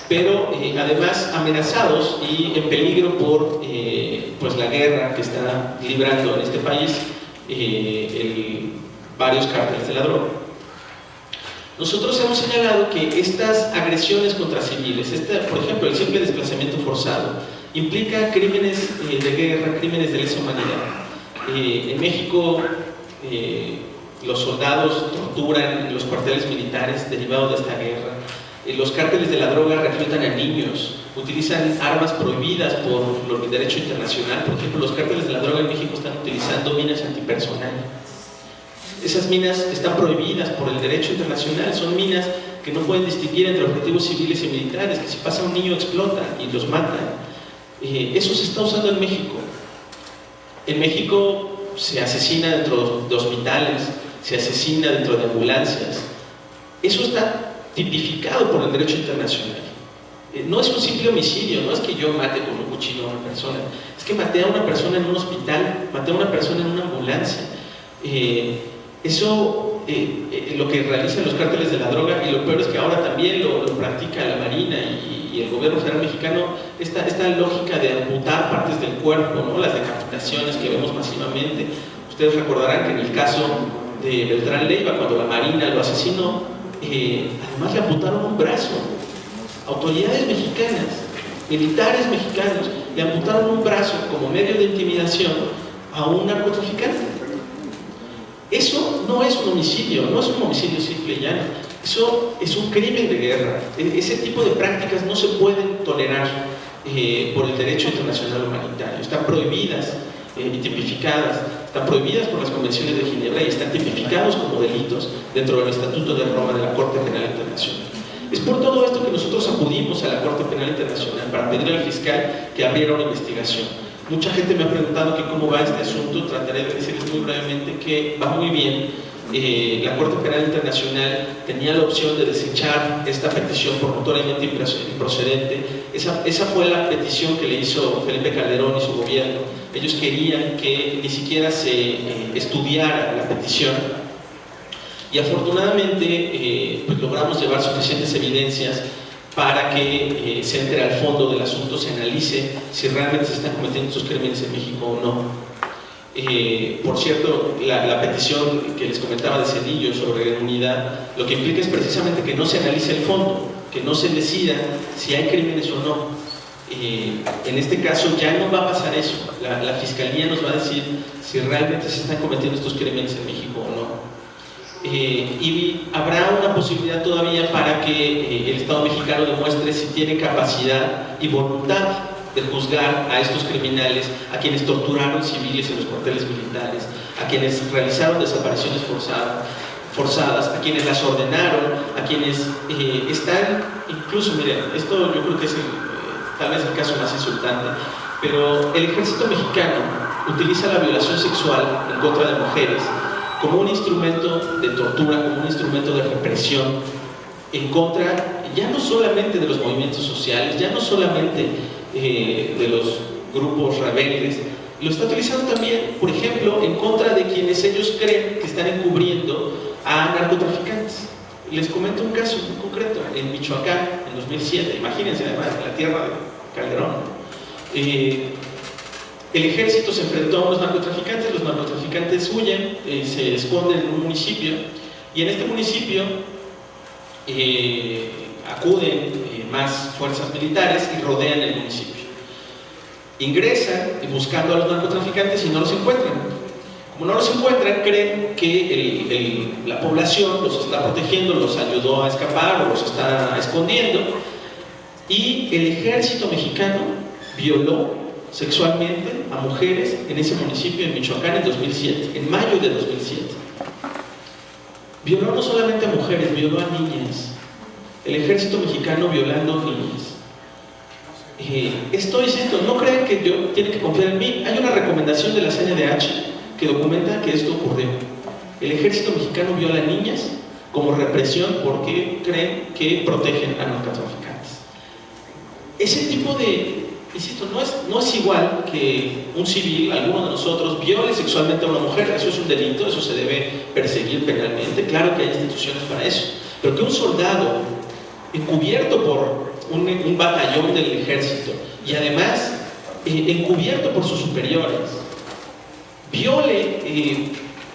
pero además amenazados y en peligro por pues la guerra que está librando en este país varios cárteles de la droga. Nosotros hemos señalado que estas agresiones contra civiles, por ejemplo, el simple desplazamiento forzado, implica crímenes de guerra, crímenes de lesa humanidad. En México los soldados torturan en los cuarteles militares derivados de esta guerra. Los cárteles de la droga reclutan a niños, utilizan armas prohibidas por el derecho internacional. Por ejemplo, los cárteles de la droga en México están utilizando minas antipersonal. Esas minas están prohibidas por el derecho internacional, son minas que no pueden distinguir entre objetivos civiles y militares, que si pasa un niño explotan y los matan. Eso se está usando en México. En México se asesina dentro de hospitales, se asesina dentro de ambulancias. Eso está tipificado por el derecho internacional. No es un simple homicidio, no es que yo mate con un cuchillo a una persona, es que maté a una persona en un hospital, maté a una persona en una ambulancia. Lo que realizan los cárteles de la droga, y lo peor es que ahora también lo practica la Marina y el gobierno federal mexicano, esta lógica de amputar partes del cuerpo, ¿no? Las decapitaciones que vemos masivamente. Ustedes recordarán que en el caso de Beltrán Leiva, cuando la Marina lo asesinó, además le amputaron un brazo. Autoridades mexicanas, militares mexicanos, le amputaron un brazo como medio de intimidación a un narcotraficante. Eso no es un homicidio, no es un homicidio simple y llano. Eso es un crimen de guerra. Ese tipo de prácticas no se pueden tolerar por el derecho internacional humanitario. Están prohibidas y tipificadas, están prohibidas por las convenciones de Ginebra y están tipificados como delitos dentro del Estatuto de Roma de la Corte Penal Internacional. Es por todo esto que nosotros acudimos a la Corte Penal Internacional para pedir al fiscal que abriera una investigación. Mucha gente me ha preguntado que cómo va este asunto. Trataré de decirles muy brevemente que va muy bien. La Corte Penal Internacional tenía la opción de desechar esta petición por notoriamente improcedente. Esa fue la petición que le hizo Felipe Calderón y su gobierno. Ellos querían que ni siquiera se estudiara la petición, y afortunadamente pues logramos llevar suficientes evidencias para que se entre al fondo del asunto, se analice si realmente se están cometiendo estos crímenes en México o no. Por cierto, la petición que les comentaba de Cedillo sobre unidad, lo que implica es precisamente que no se analice el fondo, que no se decida si hay crímenes o no. En este caso ya no va a pasar eso. La Fiscalía nos va a decir si realmente se están cometiendo estos crímenes en México o no. Y habrá una posibilidad todavía para que el Estado mexicano demuestre si tiene capacidad y voluntad de juzgar a estos criminales, a quienes torturaron civiles en los cuarteles militares, a quienes realizaron desapariciones forzadas, a quienes las ordenaron, a quienes están, incluso, miren, esto yo creo que es tal vez el caso más insultante, pero el ejército mexicano utiliza la violación sexual en contra de mujeres como un instrumento de tortura, como un instrumento de represión en contra ya no solamente de los movimientos sociales, ya no solamente de los grupos rebeldes, lo está utilizando también, por ejemplo, en contra de quienes ellos creen que están encubriendo a narcotraficantes. Les comento un caso muy concreto. En Michoacán, en 2007, imagínense además, en la tierra de Calderón, el ejército se enfrentó a unos narcotraficantes, los narcotraficantes huyen, se esconden en un municipio, y en este municipio acuden más fuerzas militares y rodean el municipio. Ingresan buscando a los narcotraficantes y no los encuentran. Como no los encuentran, creen que la población los está protegiendo, los ayudó a escapar o los está escondiendo, y el ejército mexicano violó sexualmente a mujeres en ese municipio en Michoacán en 2007, en mayo de 2007. Violó no solamente a mujeres, violó a niñas. El ejército mexicano violando niñas. Esto, insisto, no crean que yo tiene que confiar en mí. Hay una recomendación de la CNDH que documenta que esto ocurrió. El ejército mexicano viola a niñas como represión porque creen que protegen a narcotraficantes. Ese tipo de... Insisto, no es igual que un civil, alguno de nosotros, viole sexualmente a una mujer. Eso es un delito, eso se debe perseguir penalmente. Claro que hay instituciones para eso. Pero que un soldado, encubierto por un batallón del ejército y además encubierto por sus superiores, viole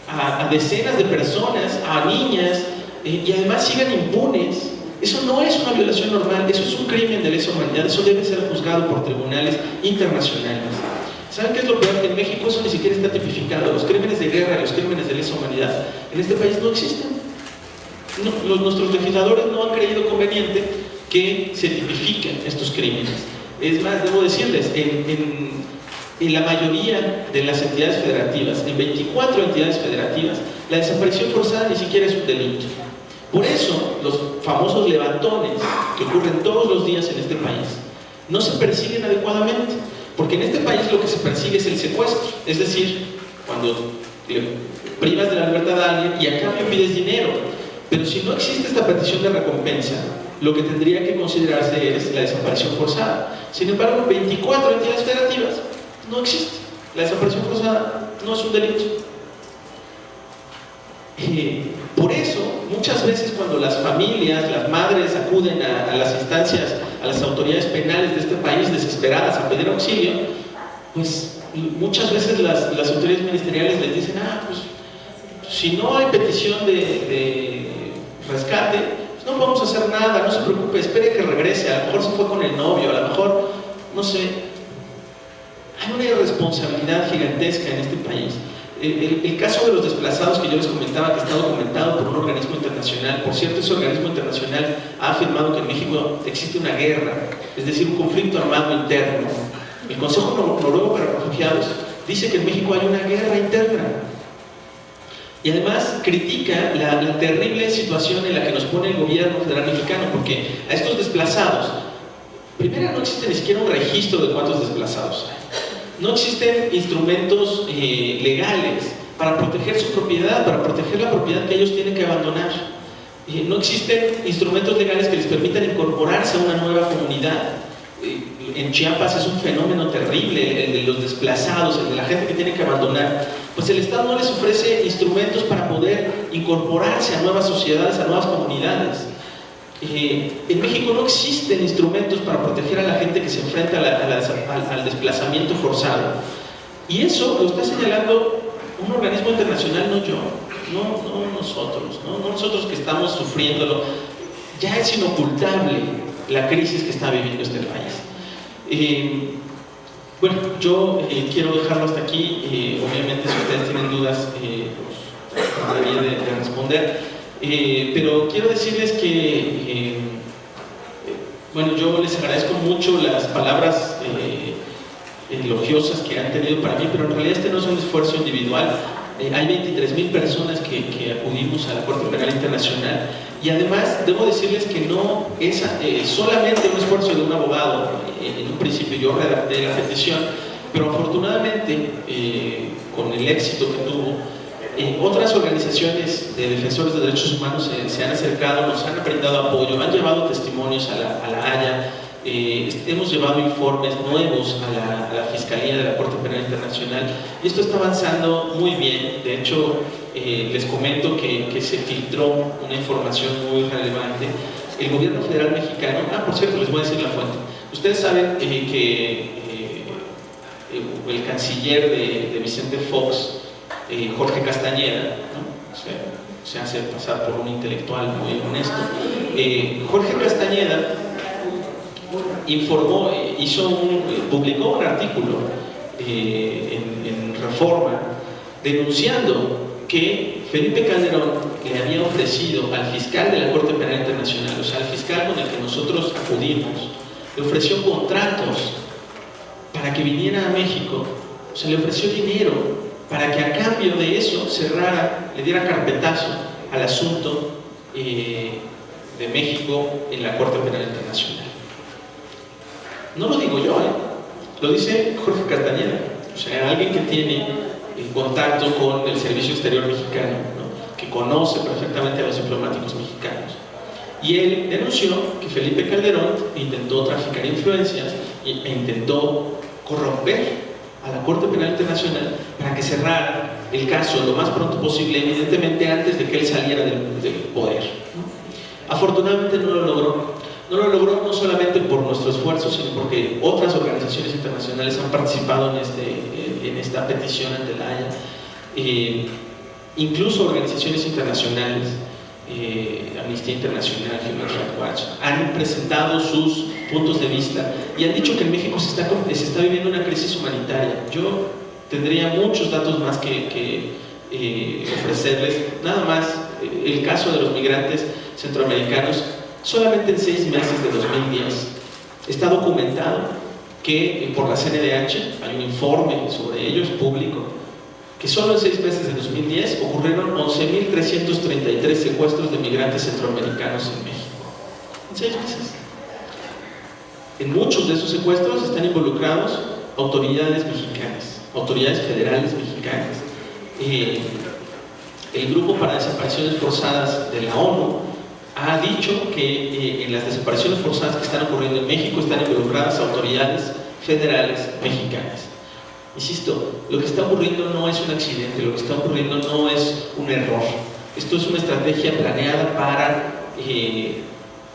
a decenas de personas, a niñas, y además sigan impunes. Eso no es una violación normal, eso es un crimen de lesa humanidad, eso debe ser juzgado por tribunales internacionales. ¿Saben qué es lo peor? En México eso ni siquiera está tipificado. Los crímenes de guerra y los crímenes de lesa humanidad en este país no existen. Nuestros legisladores no han creído conveniente que se tipifiquen estos crímenes. Es más, debo decirles, en la mayoría de las entidades federativas, en 24 entidades federativas, la desaparición forzada ni siquiera es un delito. Por eso, los famosos levantones que ocurren todos los días en este país no se persiguen adecuadamente, porque en este país lo que se persigue es el secuestro, es decir, cuando le privas de la libertad a alguien y a cambio pides dinero. Pero si no existe esta petición de recompensa, lo que tendría que considerarse es la desaparición forzada. Sin embargo, en 24 entidades federativas no existe. La desaparición forzada no es un delito. Por eso, muchas veces cuando las familias, las madres acuden a las instancias, a las autoridades penales de este país desesperadas a pedir auxilio, pues muchas veces las autoridades ministeriales les dicen: pues si no hay petición de rescate, pues no vamos a hacer nada, no se preocupe, espere que regrese, a lo mejor se fue con el novio, a lo mejor, no sé. Hay una irresponsabilidad gigantesca en este país. El caso de los desplazados que yo les comentaba, que está documentado por un organismo internacional. Por cierto, ese organismo internacional ha afirmado que en México existe una guerra, es decir, un conflicto armado interno. El Consejo Noruego para Refugiados dice que en México hay una guerra interna. Y además critica la terrible situación en la que nos pone el gobierno federal mexicano, porque a estos desplazados, primero, no existe ni siquiera un registro de cuántos desplazados hay. No existen instrumentos legales para proteger su propiedad, para proteger la propiedad que ellos tienen que abandonar. No existen instrumentos legales que les permitan incorporarse a una nueva comunidad. En Chiapas es un fenómeno terrible, el de los desplazados, el de la gente que tiene que abandonar. Pues el Estado no les ofrece instrumentos para poder incorporarse a nuevas sociedades, a nuevas comunidades. En México no existen instrumentos para proteger a la gente que se enfrenta al desplazamiento forzado. Y eso lo está señalando un organismo internacional, no yo, no nosotros que estamos sufriéndolo. Ya es inocultable la crisis que está viviendo este país. Bueno, yo quiero dejarlo hasta aquí. Obviamente, si ustedes tienen dudas, pues debería de responder. Pero quiero decirles que, bueno, yo les agradezco mucho las palabras elogiosas que han tenido para mí, pero en realidad este no es un esfuerzo individual. Hay 23,000 personas que acudimos a la Corte Penal Internacional, y además debo decirles que no es solamente un esfuerzo de un abogado. En un principio yo redacté la petición, pero afortunadamente con el éxito que tuvo, otras organizaciones de defensores de derechos humanos se han acercado, nos han brindado apoyo, han llevado testimonios a la Haya. Hemos llevado informes nuevos a la Fiscalía de la Corte Penal Internacional, y esto está avanzando muy bien. De hecho, les comento que se filtró una información muy relevante. El gobierno federal mexicano, por cierto, les voy a decir la fuente. Ustedes saben que el canciller de Vicente Fox, Jorge Castañeda, ¿no? Se hace pasar por un intelectual muy honesto. Jorge Castañeda informó, publicó un artículo en Reforma denunciando que Felipe Calderón le había ofrecido al fiscal de la Corte Penal Internacional, o sea, al fiscal con el que nosotros acudimos, le ofreció contratos para que viniera a México. O sea, le ofreció dinero para que a cambio de eso cerrara, le diera carpetazo al asunto de México en la Corte Penal Internacional. No lo digo yo, lo dice Jorge Castañeda, o sea, alguien que tiene contacto con el Servicio Exterior mexicano, ¿no? Que conoce perfectamente a los diplomáticos mexicanos. Y él denunció que Felipe Calderón intentó traficar influencias e intentó corromper a la Corte Penal Internacional para que cerrara el caso lo más pronto posible, evidentemente antes de que él saliera del poder, ¿no? Afortunadamente no lo logró. No lo logró no solamente por nuestro esfuerzo, sino porque otras organizaciones internacionales han participado en esta petición ante la Haya. Incluso organizaciones internacionales, Amnistía Internacional, Human Rights Watch, han presentado sus puntos de vista y han dicho que en México se está viviendo una crisis humanitaria. Yo tendría muchos datos más que ofrecerles. Nada más el caso de los migrantes centroamericanos, solamente en 6 meses de 2010 está documentado que por la CNDH hay un informe sobre ellos público, que solo en 6 meses de 2010 ocurrieron 11.333 secuestros de migrantes centroamericanos en México. En 6 meses. En muchos de esos secuestros están involucrados autoridades mexicanas, autoridades federales mexicanas. El Grupo para Desapariciones Forzadas de la ONU ha dicho que en las desapariciones forzadas que están ocurriendo en México están involucradas autoridades federales mexicanas. Insisto, lo que está ocurriendo no es un accidente, lo que está ocurriendo no es un error. Esto es una estrategia planeada para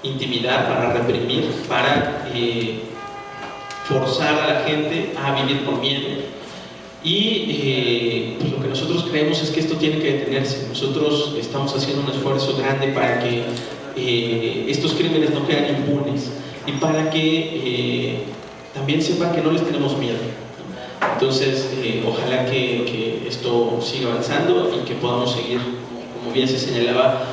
intimidar, para reprimir, para forzar a la gente a vivir con miedo. Y pues lo que nosotros creemos es que esto tiene que detenerse. Nosotros estamos haciendo un esfuerzo grande para que estos crímenes no queden impunes y para que también sepan que no les tenemos miedo. Entonces, ojalá que esto siga avanzando y que podamos seguir, como bien se señalaba,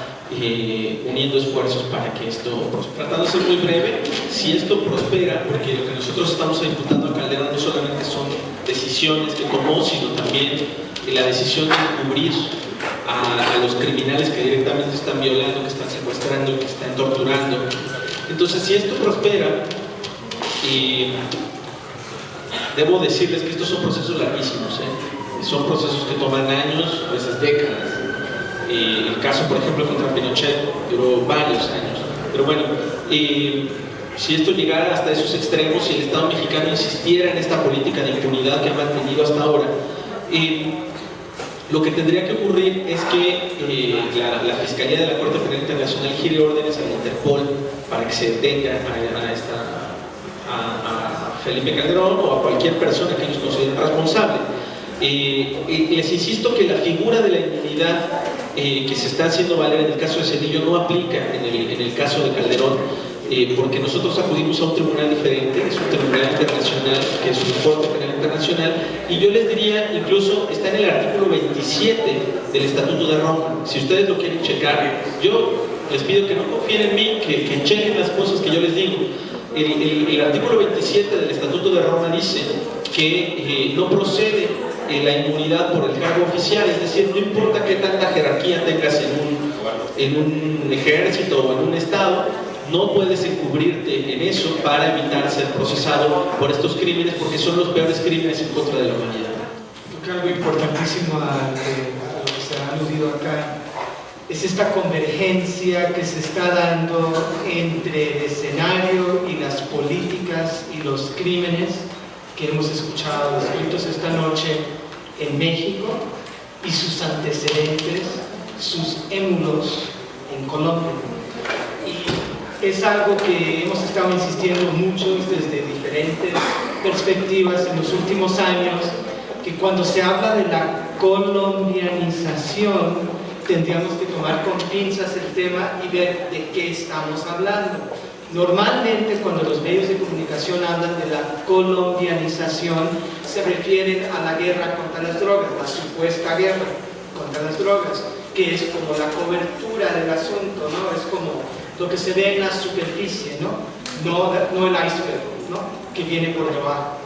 uniendo esfuerzos para que esto prospere. Tratando de ser muy breve, si esto prospera, porque lo que nosotros estamos imputando a Calderón no solamente son decisiones que tomó, sino también la decisión de encubrir a los criminales que directamente están violando, que están secuestrando, que están torturando. Entonces, si esto prospera, debo decirles que estos son procesos larguísimos, son procesos que toman años, a veces décadas. El caso, por ejemplo, contra Pinochet duró varios años. Pero bueno, si esto llegara hasta esos extremos, si el Estado mexicano insistiera en esta política de impunidad que ha mantenido hasta ahora, lo que tendría que ocurrir es que la Fiscalía de la Corte Penal Internacional gire órdenes a la Interpol para que se detenga a Felipe Calderón o a cualquier persona que ellos consideren responsable. Les insisto que la figura de la inmunidad que se está haciendo valer en el caso de Cedillo no aplica en el caso de Calderón, porque nosotros acudimos a un tribunal diferente, es un tribunal internacional, que es un Corte Penal Internacional, y yo les diría, incluso está en el artículo 27 del Estatuto de Roma. Si ustedes lo quieren checar, yo les pido que no confíen en mí, que chequen las cosas que yo les digo. El artículo 27 del Estatuto de Roma dice que no procede la inmunidad por el cargo oficial, es decir, no importa qué tanta jerarquía tengas en un ejército o en un estado, no puedes encubrirte en eso para evitar ser procesado por estos crímenes, porque son los peores crímenes en contra de la humanidad. Creo que algo importantísimo a lo que se ha aludido acá es esta convergencia que se está dando entre el escenario y las políticas y los crímenes que hemos escuchado descritos esta noche en México y sus antecedentes, sus émulos en Colombia. Y es algo que hemos estado insistiendo muchos desde diferentes perspectivas en los últimos años, que cuando se habla de la colombianización tendríamos que tomar con pinzas el tema y ver de qué estamos hablando. Normalmente cuando los medios de comunicación hablan de la colombianización se refieren a la guerra contra las drogas, la supuesta guerra contra las drogas, que es como la cobertura del asunto, ¿no? Es como lo que se ve en la superficie, no el iceberg, ¿no? Que viene por debajo.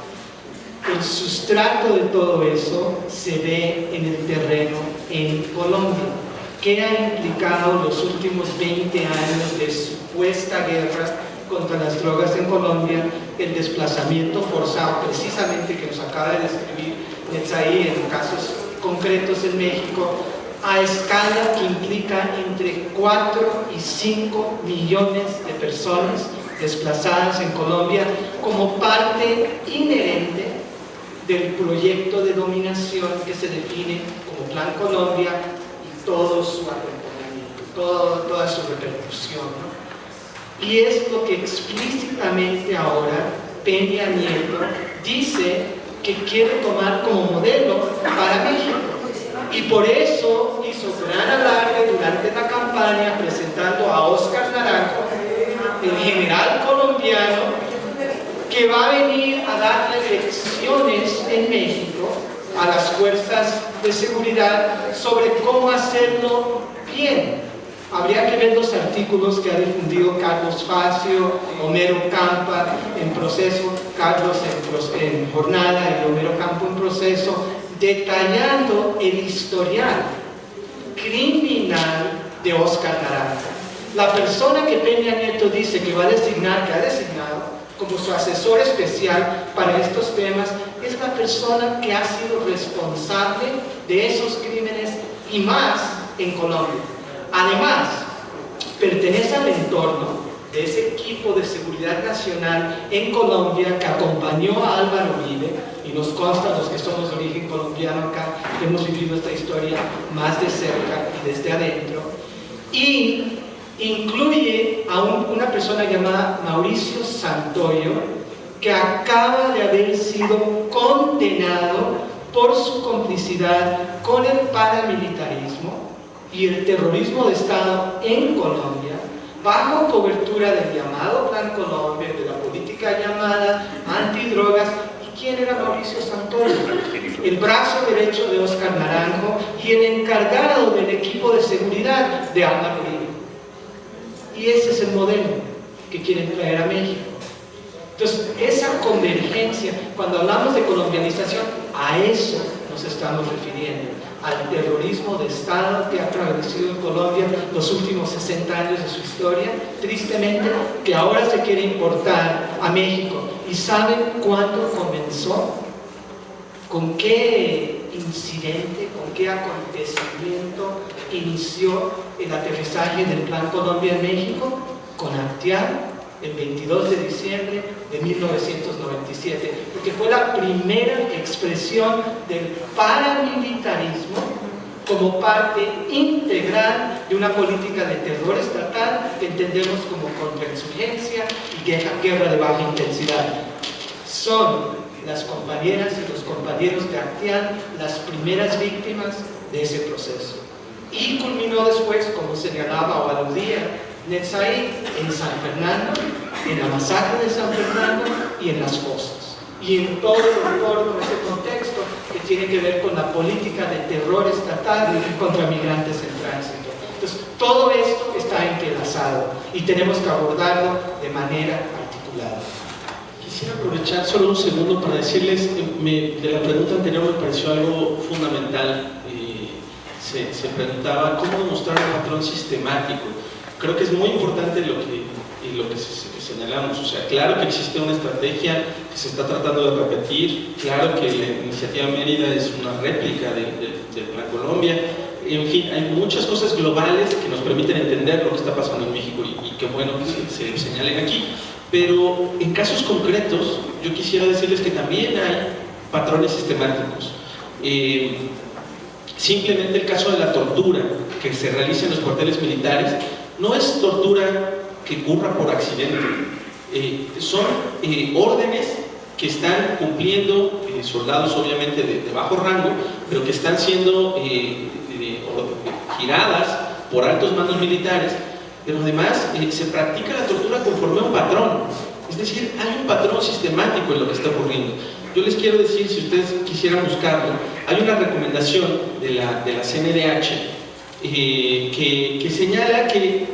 El sustrato de todo eso se ve en el terreno en Colombia. ¿Qué ha implicado los últimos 20 años de supuesta guerra contra las drogas en Colombia? El desplazamiento forzado, precisamente que nos acaba de describir Netzaí en casos concretos en México, a escala que implica entre 4 y 5 millones de personas desplazadas en Colombia como parte inherente del proyecto de dominación que se define como Plan Colombia y todo su acompañamiento, toda su repercusión, ¿no? Y es lo que explícitamente ahora Peña Nieto dice que quiere tomar como modelo para México. Y por eso hizo gran alarde durante la campaña presentando a Óscar Naranjo, el general colombiano que va a venir a darle lecciones en México a las fuerzas de seguridad sobre cómo hacerlo bien. Habría que ver los artículos que ha difundido Carlos Facio, Homero Campa en Proceso, Carlos en Jornada y Homero Campo en Proceso, detallando el historial criminal de Óscar Naranjo. La persona que Peña Nieto dice que va a designar, que ha designado como su asesor especial para estos temas, es la persona que ha sido responsable de esos crímenes y más en Colombia. Además, pertenece al entorno de ese equipo de seguridad nacional en Colombia que acompañó a Álvaro Uribe, y nos consta, los que somos de origen colombiano acá, que hemos vivido esta historia más de cerca y desde adentro, y incluye a una persona llamada Mauricio Santoyo, que acaba de haber sido condenado por su complicidad con el paramilitarismo y el terrorismo de Estado en Colombia, bajo cobertura del llamado Plan Colombia, de la política llamada antidrogas. ¿Y quién era Mauricio Santoyo? El brazo derecho de Óscar Naranjo y el encargado del equipo de seguridad de Álvaro Uribe. Y ese es el modelo que quieren traer a México. Entonces, esa convergencia, cuando hablamos de colombianización, a eso nos estamos refiriendo, al terrorismo de Estado que ha prevalecido en Colombia los últimos 60 años de su historia, tristemente, que ahora se quiere importar a México. ¿Y saben cuándo comenzó? ¿Con qué incidente, con qué acontecimiento inició el aterrizaje del Plan Colombia en México? Con Acteal, el 22 de diciembre de 1997, porque fue la primera expresión del paramilitarismo como parte integral de una política de terror estatal que entendemos como contrainsurgencia y guerra de baja intensidad. Son las compañeras y los compañeros de Acteal las primeras víctimas de ese proceso. Y culminó después, como señalaba o aludía Netzaí, en San Fernando, en la masacre de San Fernando y en las fosas. Y en todo ese contexto que tiene que ver con la política de terror estatal contra migrantes en tránsito. Entonces, todo esto está entrelazado y tenemos que abordarlo de manera articulada. Quisiera aprovechar solo un segundo para decirles, de la pregunta anterior me pareció algo fundamental. Se preguntaba cómo demostrar un patrón sistemático. Creo que es muy importante lo que señalamos. O sea, claro que existe una estrategia que se está tratando de repetir, claro que la iniciativa Mérida es una réplica del Plan Colombia. En fin, hay muchas cosas globales que nos permiten entender lo que está pasando en México y qué bueno que se señalen aquí. Pero en casos concretos, yo quisiera decirles que también hay patrones sistemáticos. Simplemente el caso de la tortura que se realiza en los cuarteles militares no es tortura que ocurra por accidente. Son órdenes que están cumpliendo soldados obviamente de bajo rango, pero que están siendo giradas por altos mandos militares. Pero además se practica la tortura conforme a un patrón, es decir, hay un patrón sistemático en lo que está ocurriendo. Yo les quiero decir, si ustedes quisieran buscarlo, hay una recomendación de la CNDH que señala que,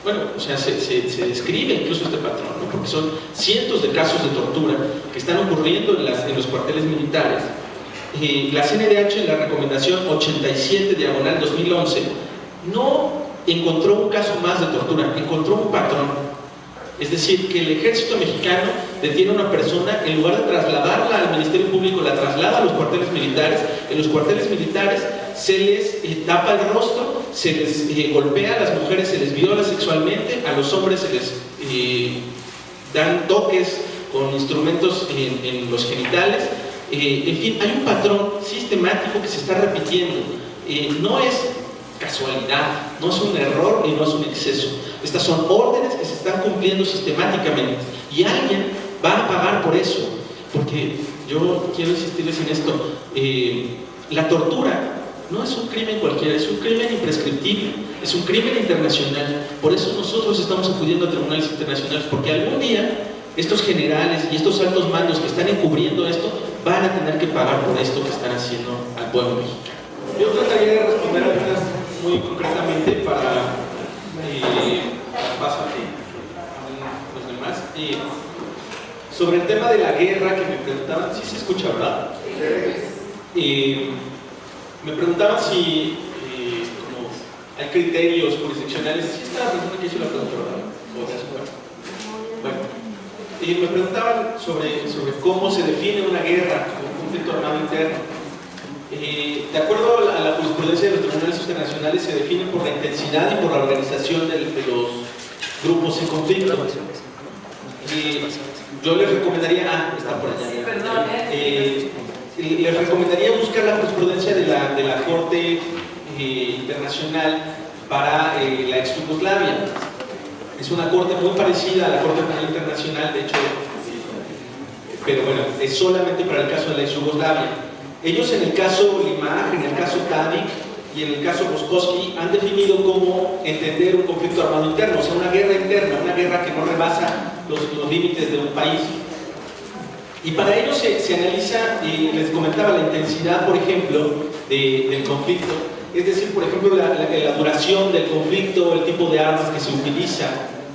bueno, o sea, se describe incluso este patrón, ¿no? Porque son cientos de casos de tortura que están ocurriendo en los cuarteles militares. La CNDH en la recomendación 87/2011 no encontró un caso más de tortura, encontró un patrón. Es decir, que el ejército mexicano detiene a una persona, en lugar de trasladarla al Ministerio Público, la traslada a los cuarteles militares. En los cuarteles militares se les tapa el rostro, se les golpea, a las mujeres se les viola sexualmente, a los hombres se les dan toques con instrumentos en los genitales. En fin, hay un patrón sistemático que se está repitiendo. No es casualidad, no es un error y no es un exceso. Estas son órdenes que se están cumpliendo sistemáticamente y alguien va a pagar por eso, porque yo quiero insistirles en esto. La tortura no es un crimen cualquiera, es un crimen imprescriptible, es un crimen internacional. Por eso nosotros estamos acudiendo a tribunales internacionales, porque algún día estos generales y estos altos mandos que están encubriendo esto van a tener que pagar por esto que están haciendo al pueblo mexicano. Yo trataría de responder algunas muy concretamente para paso a los demás. Sobre el tema de la guerra que me preguntaban, ¿sí se escucha, verdad? Me preguntaban si como hay criterios jurisdiccionales. Sí está la persona que hizo la pregunta, ¿verdad? Bueno, me preguntaban sobre cómo se define una guerra, un conflicto armado interno. De acuerdo a la jurisprudencia de los tribunales internacionales, se define por la intensidad y por la organización de los grupos en conflicto. Yo les recomendaría, está por allá, les recomendaría buscar la jurisprudencia de la Corte Internacional para la ex Yugoslavia. Es una corte muy parecida a la Corte Penal Internacional, de hecho, pero bueno, es solamente para el caso de la ex Yugoslavia. Ellos en el caso Limaj, en el caso Tadic y en el caso Boskoski han definido cómo entender un conflicto armado interno, o sea, una guerra interna, una guerra que no rebasa los límites de un país. Y para ello se analiza, les comentaba, la intensidad, por ejemplo, del conflicto, es decir, por ejemplo, la duración del conflicto, el tipo de armas que se utiliza,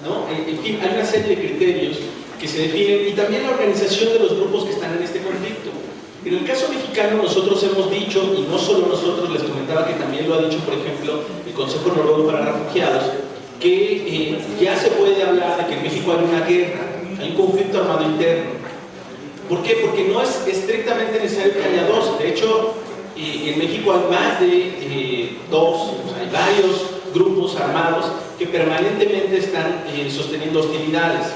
¿no? En fin, hay una serie de criterios que se definen, y también la organización de los grupos que están en este conflicto. En el caso mexicano nosotros hemos dicho, y no solo nosotros, les comentaba que también lo ha dicho, por ejemplo, el Consejo Noruego para Refugiados, que ya se puede hablar de que en México hay una guerra, hay un conflicto armado interno. ¿Por qué? Porque no es estrictamente necesario que haya dos. De hecho, en México hay más de dos, o sea, hay varios grupos armados que permanentemente están sosteniendo hostilidades.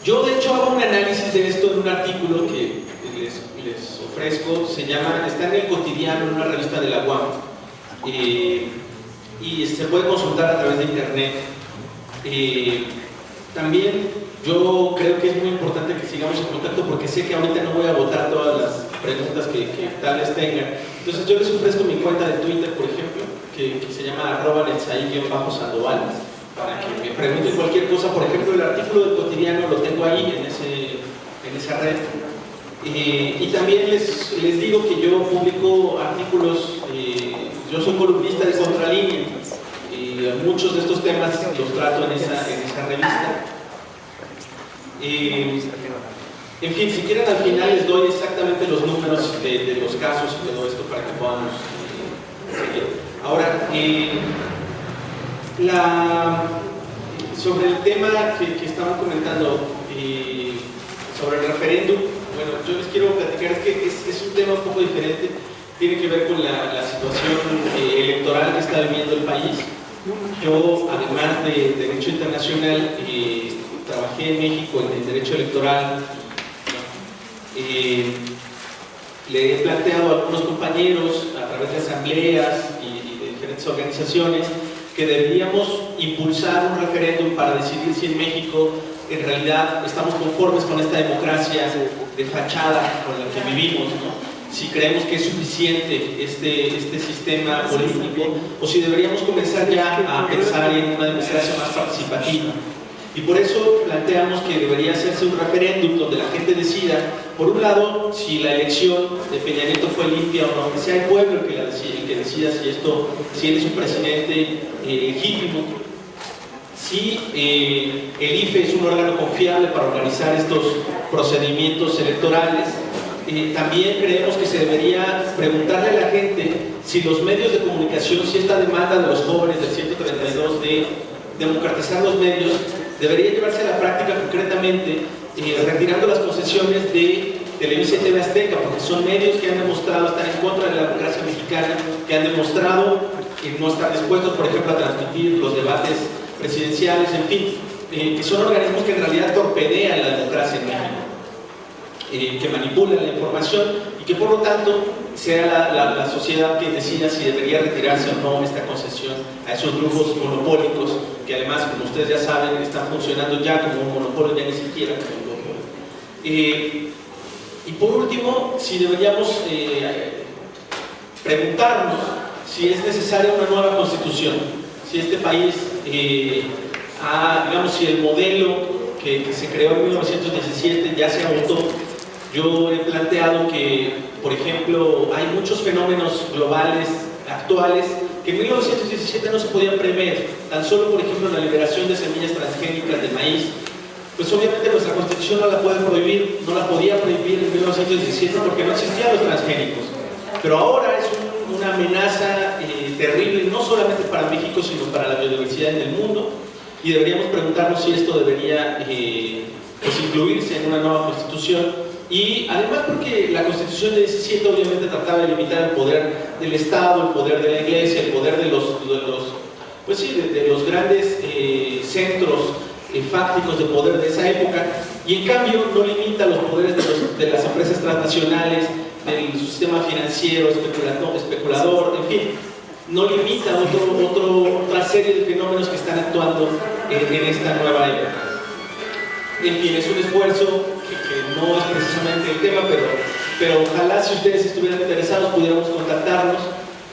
Yo de hecho hago un análisis de esto en un artículo que les ofrezco, está en El Cotidiano, en una revista de la UAM, y se puede consultar a través de internet. También yo creo que es muy importante que sigamos en contacto, porque sé que ahorita no voy a votar todas las preguntas que tal vez tengan. Entonces yo les ofrezco mi cuenta de Twitter, por ejemplo, que se llama @netsaí_sandoval, para que me pregunten cualquier cosa. Por ejemplo, el artículo del Cotidiano lo tengo ahí en esa red. Y también les digo que yo publico artículos, yo soy columnista de Contralínea, y muchos de estos temas los trato en esa revista. En fin, si quieren, al final les doy exactamente los números de los casos y todo esto para que podamos seguir. Ahora, sobre el tema que estaban comentando, sobre el referéndum, bueno, yo les quiero platicar, es que es un tema un poco diferente, tiene que ver con la situación electoral que está viviendo el país. Yo, además de Derecho Internacional, trabajé en México en Derecho Electoral. Le he planteado a algunos compañeros a través de asambleas y de diferentes organizaciones que deberíamos impulsar un referéndum para decidir si en México en realidad estamos conformes con esta democracia de fachada con la que vivimos, ¿no? Si creemos que es suficiente este sistema político, o si deberíamos comenzar ya a pensar en una democracia más participativa. Y por eso planteamos que debería hacerse un referéndum donde la gente decida, por un lado, si la elección de Peña Nieto fue limpia o no, que sea el pueblo el que decida si él es un presidente legítimo, si el IFE es un órgano confiable para organizar estos procedimientos electorales. También creemos que se debería preguntarle a la gente si los medios de comunicación, si esta demanda de los jóvenes del 132 de democratizar los medios, debería llevarse a la práctica concretamente, retirando las concesiones de Televisa y TV Azteca, porque son medios que han demostrado estar en contra de la democracia mexicana, que han demostrado no estar dispuestos, por ejemplo, a transmitir los debates presidenciales, en fin, que son organismos que en realidad torpedean la democracia en México, que manipulan la información, y que por lo tanto sea la sociedad que decida si debería retirarse o no esta concesión a esos grupos monopólicos, que además, como ustedes ya saben, están funcionando ya como un monopolio, ya ni siquiera como un monopolio. Y por último, si deberíamos preguntarnos si es necesaria una nueva constitución, si este país digamos, si el modelo que se creó en 1917 ya se agotó, yo he planteado que, por ejemplo, hay muchos fenómenos globales actuales que en 1917 no se podían prever. Tan solo, por ejemplo, la liberación de semillas transgénicas de maíz, pues obviamente nuestra Constitución no la puede prohibir, no la podía prohibir en 1917 porque no existían los transgénicos. Pero ahora es una amenaza terrible, no solamente para México, sino para la biodiversidad en el mundo, y deberíamos preguntarnos si esto debería pues incluirse en una nueva Constitución. Y además porque la Constitución de 17 obviamente trataba de limitar el poder del Estado, el poder de la Iglesia, el poder de los grandes centros fácticos de poder de esa época, y en cambio no limita los poderes de las empresas transnacionales, del sistema financiero, especulador, en fin, no limita otra serie de fenómenos que están actuando en esta nueva época. En fin, es un esfuerzo que no es precisamente el tema, pero ojalá si ustedes estuvieran interesados pudiéramos contactarnos.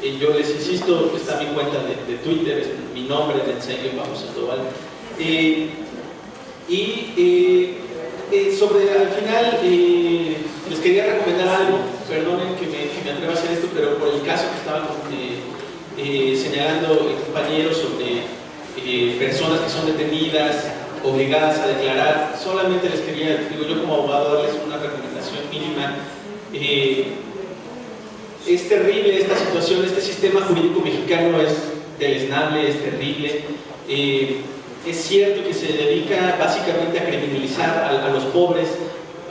Yo les insisto, está mi cuenta de Twitter, es mi nombre, Sandoval. Sobre al final les quería recomendar algo, perdonen que me atreva a hacer esto, pero por el caso que estaba señalando el compañero sobre personas que son detenidas, obligadas a declarar, solamente les quería, yo como abogado, darles una recomendación mínima. Es terrible esta situación, este sistema jurídico mexicano es deleznable, es terrible. Es cierto que se dedica básicamente a criminalizar a los pobres,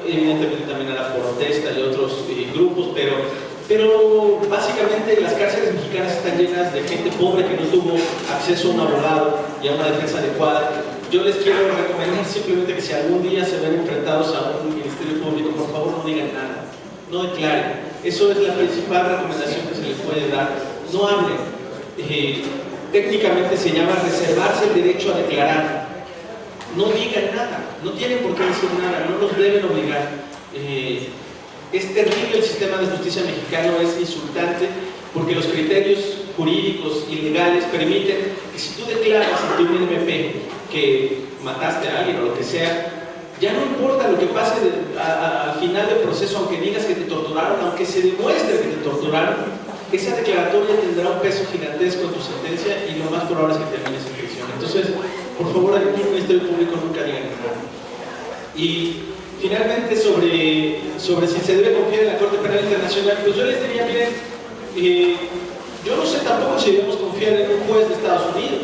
evidentemente también a la protesta y otros grupos, pero básicamente las cárceles mexicanas están llenas de gente pobre que no tuvo acceso a un abogado y a una defensa adecuada. Yo les quiero recomendar simplemente que si algún día se ven enfrentados a un ministerio público, por favor no digan nada, no declaren. Eso es la principal recomendación que se les puede dar. No hablen. Técnicamente se llama reservarse el derecho a declarar. No digan nada, no tienen por qué decir nada, no los deben obligar. Es terrible el sistema de justicia mexicano, es insultante, porque los criterios jurídicos y legales permiten que si tú declaras ante un MP que mataste a alguien o lo que sea, ya no importa lo que pase al final del proceso, aunque digas que te torturaron, aunque se demuestre que te torturaron, esa declaratoria tendrá un peso gigantesco en tu sentencia y lo más probable es que termines en prisión. Entonces, por favor, aquí en el Ministerio Público nunca digan nada. Y finalmente, sobre si se debe confiar en la Corte Penal Internacional, pues yo les diría, miren, yo no sé tampoco si debemos confiar en un juez de Estados Unidos.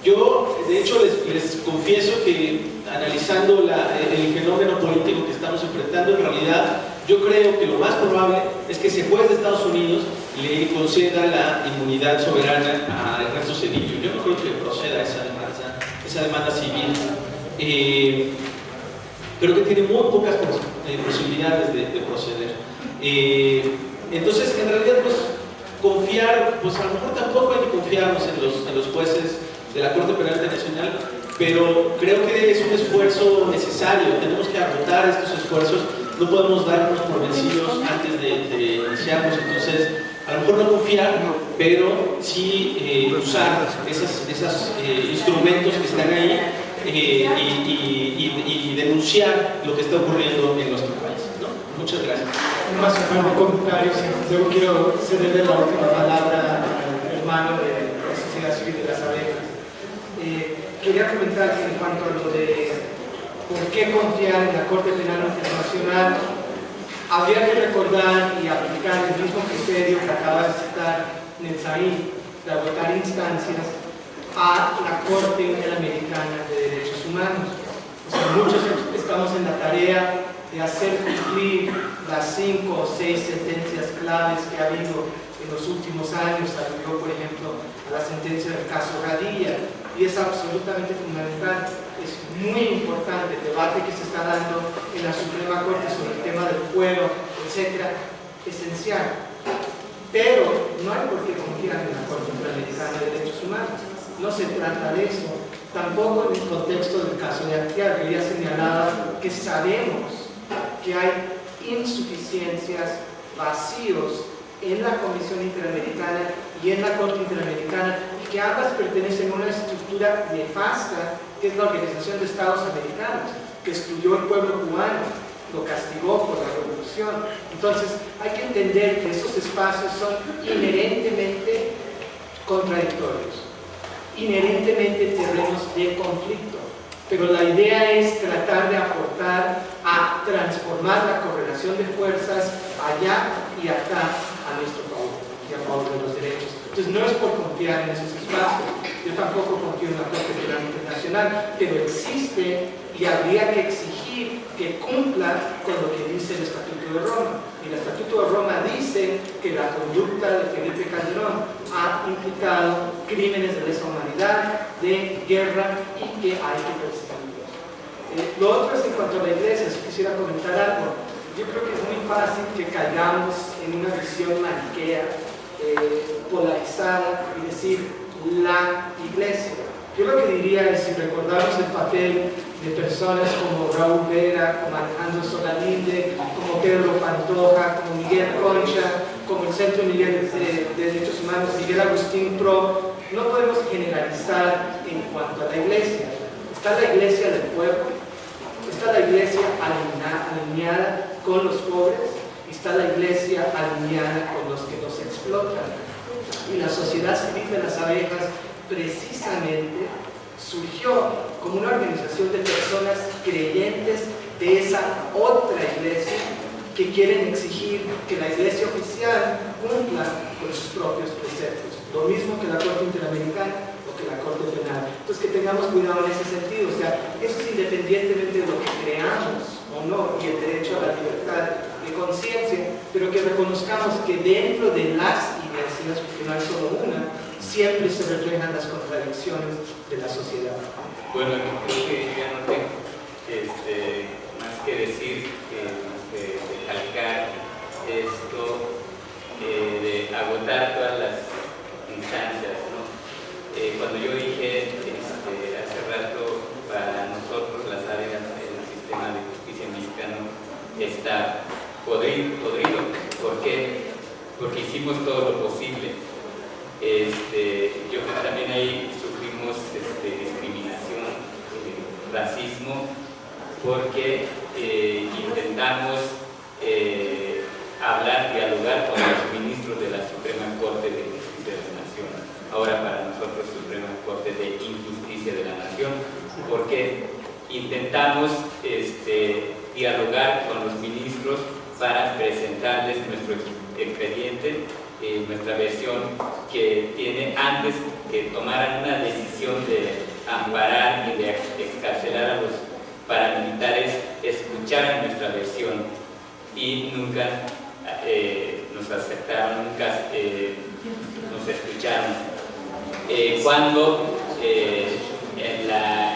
Yo, de hecho, les confieso que analizando el fenómeno político que estamos enfrentando, en realidad, yo creo que lo más probable es que ese juez de Estados Unidos le conceda la inmunidad soberana a Ernesto Zedillo. Yo no creo que proceda esa demanda civil. Creo que tiene muy pocas posibilidades de proceder. Entonces, en realidad, pues, confiar, pues a lo mejor tampoco hay que confiarnos en los jueces de la Corte Penal Internacional, pero creo que es un esfuerzo necesario. Tenemos que agotar estos esfuerzos. No podemos darnos por vencidos antes de iniciarnos. Entonces, a lo mejor no confiar, pero sí usar esos instrumentos que están ahí y denunciar lo que está ocurriendo en nuestro país, ¿no? Muchas gracias. Más un comentario, luego quiero cederle la última palabra al hermano de la Sociedad Civil de las Abejas. Quería comentar que en cuanto a lo de por qué confiar en la Corte Penal Internacional, habría que recordar y aplicar el mismo criterio que acaba de citar Netzaí, de agotar instancias a la Corte Interamericana de Derechos Humanos. O sea, muchos estamos en la tarea de hacer cumplir las 5 o 6 sentencias claves que ha habido en los últimos años. Aludió, por ejemplo, a la sentencia del caso Radilla, y es absolutamente fundamental. Es muy importante el debate que se está dando en la Suprema Corte sobre el tema del fuero, etcétera, esencial. Pero no hay por qué confiar en la Corte Interamericana de Derechos Humanos. No se trata de eso. Tampoco en el contexto del caso de Arteaga, que ya señalaba que sabemos que hay insuficiencias, vacíos en la Comisión Interamericana y en la Corte Interamericana, y que ambas pertenecen a una estructura nefasta, que es la Organización de Estados Americanos, que excluyó al pueblo cubano, lo castigó por la revolución. Entonces hay que entender que esos espacios son inherentemente contradictorios, inherentemente terrenos de conflicto, pero la idea es tratar de aportar a transformar la correlación de fuerzas allá y acá a nuestro favor y a favor de los derechos. Entonces no es por confiar en esos espacios, yo tampoco confío en la Corte Penal Internacional, pero existe y habría que exigir que cumpla con lo que dice el Estatuto de Roma. Y el Estatuto de Roma dice que la conducta de Felipe Calderón ha implicado crímenes de lesa humanidad, de guerra, y que hay que perseguirlos. Lo otro es en cuanto a la iglesia, si quisiera comentar algo. Yo creo que es muy fácil que caigamos en una visión maniquea, polarizada, y decir la iglesia. Yo lo que diría es, si recordamos el papel de personas como Raúl Vera, como Alejandro Solalinde, como Pedro Pantoja, como Miguel Concha, como el Centro Miguel de Derechos Humanos, Miguel Agustín Pro, no podemos generalizar en cuanto a la iglesia. Está la iglesia del pueblo, está la iglesia alineada con los pobres, está la iglesia alineada con los que nos explotan. Y la sociedad civil de las abejas precisamente surgió como una organización de personas creyentes de esa otra iglesia que quieren exigir que la iglesia oficial cumpla con sus propios preceptos, lo mismo que la Corte Interamericana o que la Corte Penal. Entonces que tengamos cuidado en ese sentido, o sea, eso es independientemente de lo que creamos o no, y el derecho a la libertad de conciencia, pero que reconozcamos que dentro de las iglesias, porque no hay solo una, siempre se reflejan las contradicciones de la sociedad. Bueno, creo que ya no tengo más que decir que recalcar esto, de agotar todas las instancias, ¿no? Cuando yo dije hace rato, para nosotros las áreas del sistema de justicia mexicano está podrido. ¿Por qué? Porque hicimos todo lo posible. Yo creo que también ahí sufrimos discriminación, racismo, porque intentamos dialogar con los ministros de la Suprema Corte de Justicia de la Nación, ahora para nosotros Suprema Corte de Injusticia de la Nación, porque intentamos dialogar con los ministros para presentarles nuestro expediente, nuestra versión que tiene antes que tomaran una decisión de amparar y de excarcelar a los paramilitares, escucharan nuestra versión y nunca nos aceptaron, nunca nos escucharon. Cuando en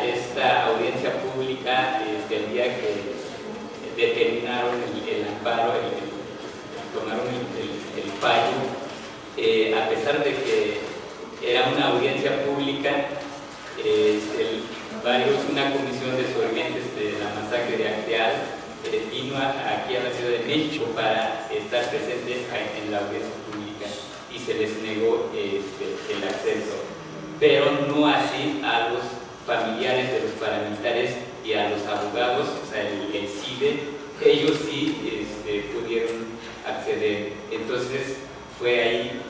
esta audiencia pública, el día que determinaron el amparo, tomaron el fallo, a pesar de que era una audiencia pública, una comisión de sobrevivientes de la masacre de Acteal vino aquí a la Ciudad de México para estar presente en la audiencia pública y se les negó el acceso, pero no así a los familiares de los paramilitares y a los abogados, o sea, el CIDE, ellos sí pudieron acceder. Entonces fue ahí,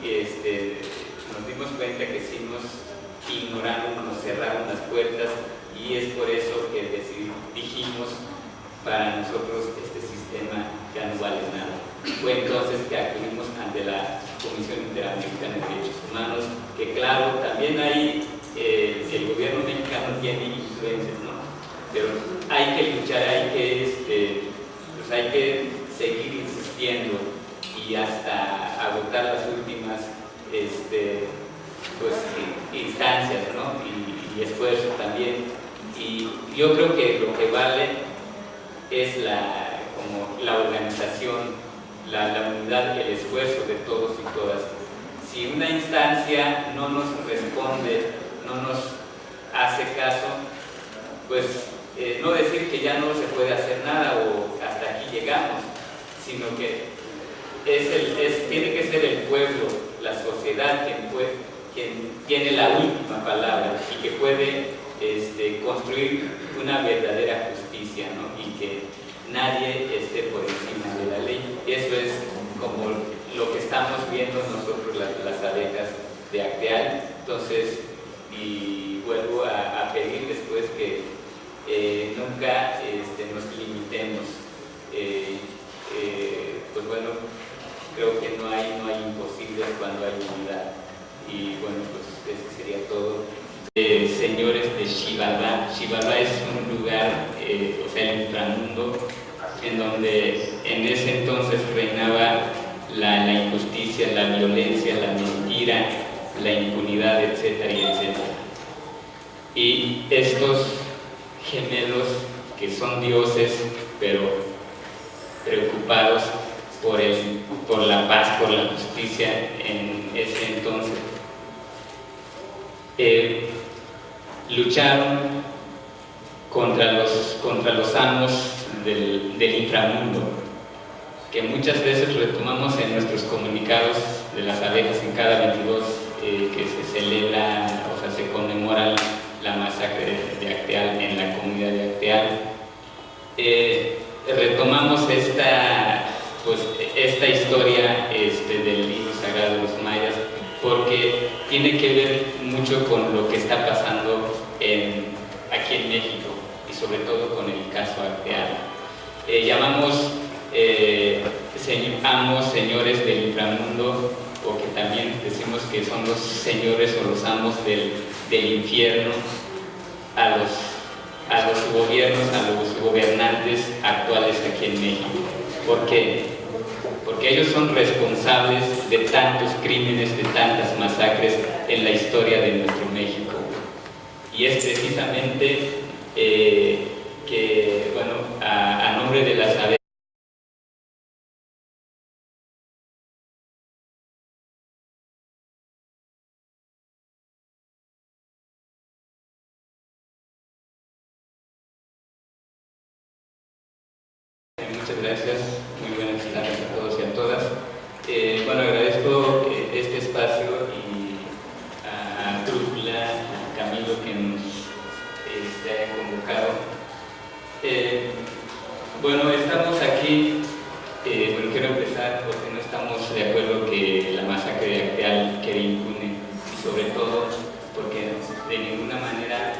nos dimos cuenta que sí nos ignoraron, nos cerraron las puertas, y es por eso que dijimos, para nosotros este sistema ya no vale nada. Fue entonces que acudimos ante la Comisión Interamericana de Derechos Humanos, que claro, también ahí el gobierno mexicano tiene influencias, ¿no? Pero hay que luchar, hay que seguir insistiendo y hasta agotar las últimas instancias, ¿no? y esfuerzo también. Y yo creo que lo que vale es la organización, la unidad y el esfuerzo de todos y todas. Si una instancia no nos responde, no nos hace caso, pues no decir que ya no se puede hacer nada o hasta aquí llegamos, sino que tiene que ser el pueblo, la sociedad quien quien tiene la última palabra y que puede construir una verdadera justicia, ¿no? Y que nadie esté por encima de la ley. Eso es como lo que estamos viendo nosotros, las abejas de Acteal. Entonces, y vuelvo a pedirles pues que nunca nos limitemos. Pues bueno, creo que no hay imposibles cuando hay unidad. Y bueno, pues eso sería todo. Señores de Xibalbá. Xibalbá es un lugar, o sea, el inframundo, en donde en ese entonces reinaba la injusticia, la violencia, la mentira, la impunidad, etcétera, y etcétera. Y estos gemelos, que son dioses, pero preocupados por la paz, por la justicia en ese entonces, lucharon contra los amos del inframundo, que muchas veces retomamos en nuestros comunicados de las abejas en cada 22 que se celebra, o sea, se conmemora la masacre de Acteal en la comunidad de Acteal. Retomamos esta historia del libro sagrado de los mayas, porque tiene que ver mucho con lo que está pasando aquí en México, y sobre todo con el caso Acteal. Llamamos amos, señores del inframundo, o que también decimos que son los señores o los amos del infierno, a los gobiernos, a los gobernantes actuales aquí en México. ¿Por qué? Porque ellos son responsables de tantos crímenes, de tantas masacres en la historia de nuestro México. Y es precisamente que, bueno, a nombre de las abejas, muchas gracias, muy buenas tardes a todos y a todas. Bueno, agradezco este espacio y a Trújula, a Camilo, que nos haya convocado. Bueno, estamos aquí, bueno, quiero empezar porque no estamos de acuerdo que la masacre de Acteal quede impune, y sobre todo porque de ninguna manera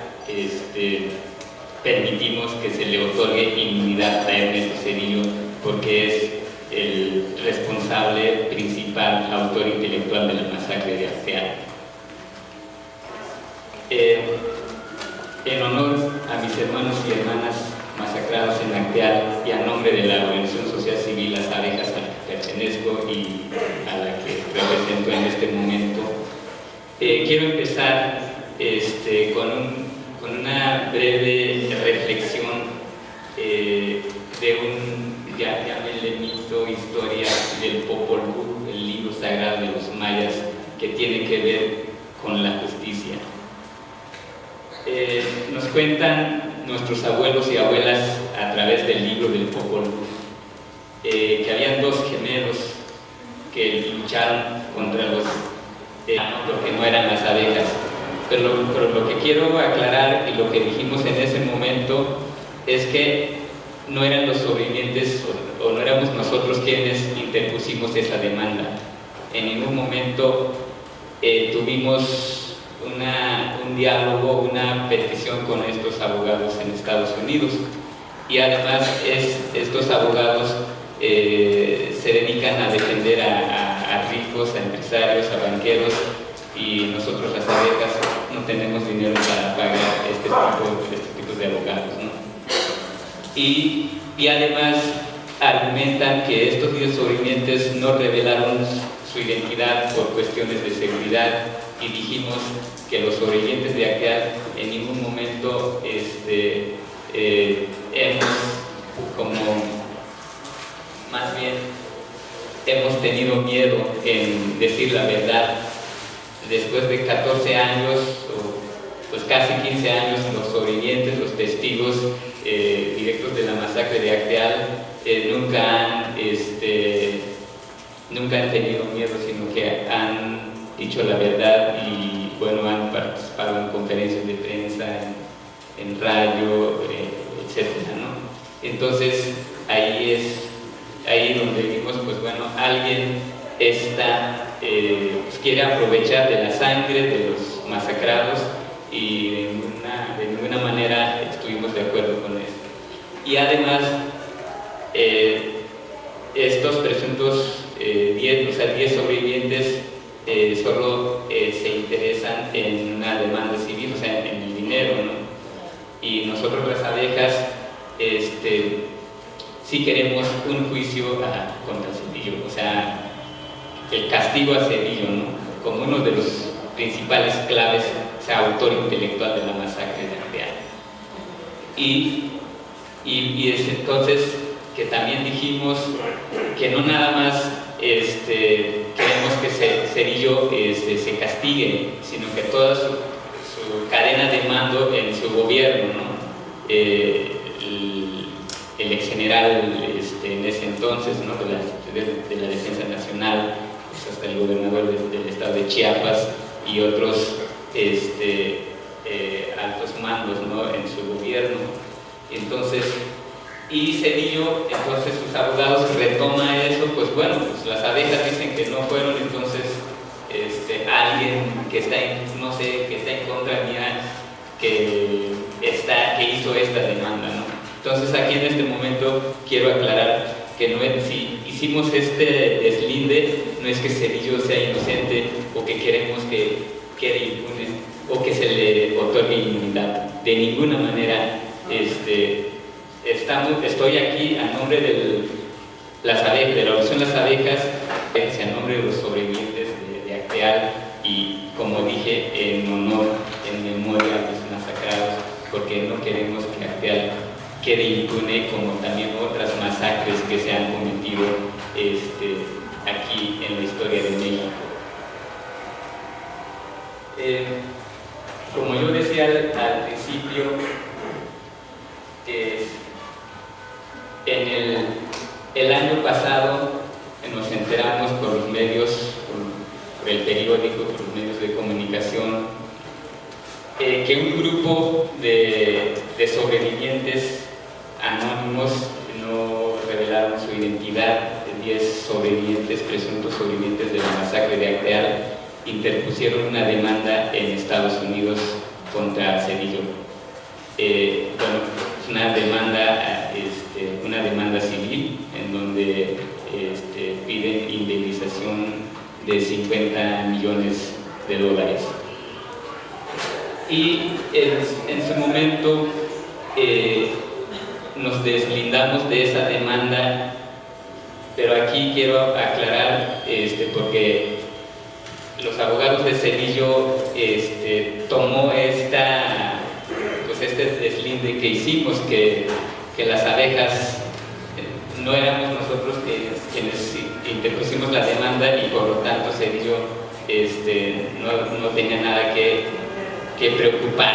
permitimos que se le otorgue inmunidad a Ernesto Zedillo, porque es el responsable principal, autor intelectual de la masacre de Acteal. En honor a mis hermanos y hermanas masacrados en Acteal y a nombre de la Organización Social Civil Las Abejas, a la que pertenezco y a la que represento en este momento, quiero empezar con una breve reflexión de llámenle mito, historia del Popol Vuh, el libro sagrado de los mayas, que tiene que ver con la justicia. Nos cuentan nuestros abuelos y abuelas a través del libro del Popol Vuh que habían dos gemelos que lucharon contra los porque no eran las abejas. Pero lo que quiero aclarar y lo que dijimos en ese momento es que no eran los sobrevivientes o no éramos nosotros quienes interpusimos esa demanda. En ningún momento tuvimos un diálogo, una petición con estos abogados en Estados Unidos. Y además estos abogados se dedican a defender a ricos, a empresarios, a banqueros, y nosotros las abejas no tenemos dinero para pagar estos tipos de abogados, ¿no? Y además argumentan que estos 10 sobrevivientes no revelaron su identidad por cuestiones de seguridad, y dijimos que los sobrevivientes de Acteal en ningún momento hemos tenido miedo en decir la verdad. Después de 14 años, o pues casi 15 años, los sobrevivientes, los testigos directos de la masacre de Acteal nunca han tenido miedo, sino que han dicho la verdad y bueno, han participado en conferencias de prensa, en radio, etcétera, ¿no? Entonces ahí es ahí donde vimos, pues bueno, alguien pues quiere aprovechar de la sangre de los masacrados y de ninguna manera estuvimos de acuerdo con esto. Y además, estos presuntos 10 sobrevivientes solo se interesan en una demanda civil, o sea, en el dinero, ¿no? Y nosotros las abejas sí queremos un juicio contra Cedillo, o sea, el castigo a Cedillo, ¿no? Como uno de los principales claves, o sea, autor intelectual de la masacre de Arteaga. Y es entonces que también dijimos que no nada más queremos que Cedillo se castigue, sino que toda su cadena de mando en su gobierno, ¿no? El ex general en ese entonces, ¿no? de la Defensa Nacional, pues hasta el gobernador del estado de Chiapas y otros altos mandos, ¿no? en su gobierno. Entonces, y Cedillo, entonces sus abogados retoman eso, pues bueno, pues las abejas dicen que no fueron, entonces alguien que está no sé, que está en contra mía, que hizo esta demanda, ¿no? Entonces aquí en este momento quiero aclarar que no es, si hicimos este deslinde, no es que Cedillo sea inocente o que queremos que quede impune o que se le otorgue inmunidad. De ninguna manera. Estoy aquí a nombre de la organización Las Abejas, a nombre de los sobrevivientes de Acteal y, como dije, en honor, en memoria de los masacrados, porque no queremos que Acteal quede impune, como también otras masacres que se han cometido aquí en la historia de México. Como yo decía al principio, el año pasado nos enteramos por los medios, por el periódico, por los medios de comunicación, que un grupo de sobrevivientes anónimos no revelaron su identidad, 10 sobrevivientes, presuntos sobrevivientes de la masacre de Acteal, interpusieron una demanda en Estados Unidos contra Cedillo. Bueno, es una demanda civil en donde piden indemnización de $50 millones. Y en su momento nos deslindamos de esa demanda, pero aquí quiero aclarar, porque los abogados de Cedillo tomó este deslinde que hicimos, que las abejas no éramos nosotros quienes interpusimos la demanda y por lo tanto Cedillo no tenía nada que preocupar.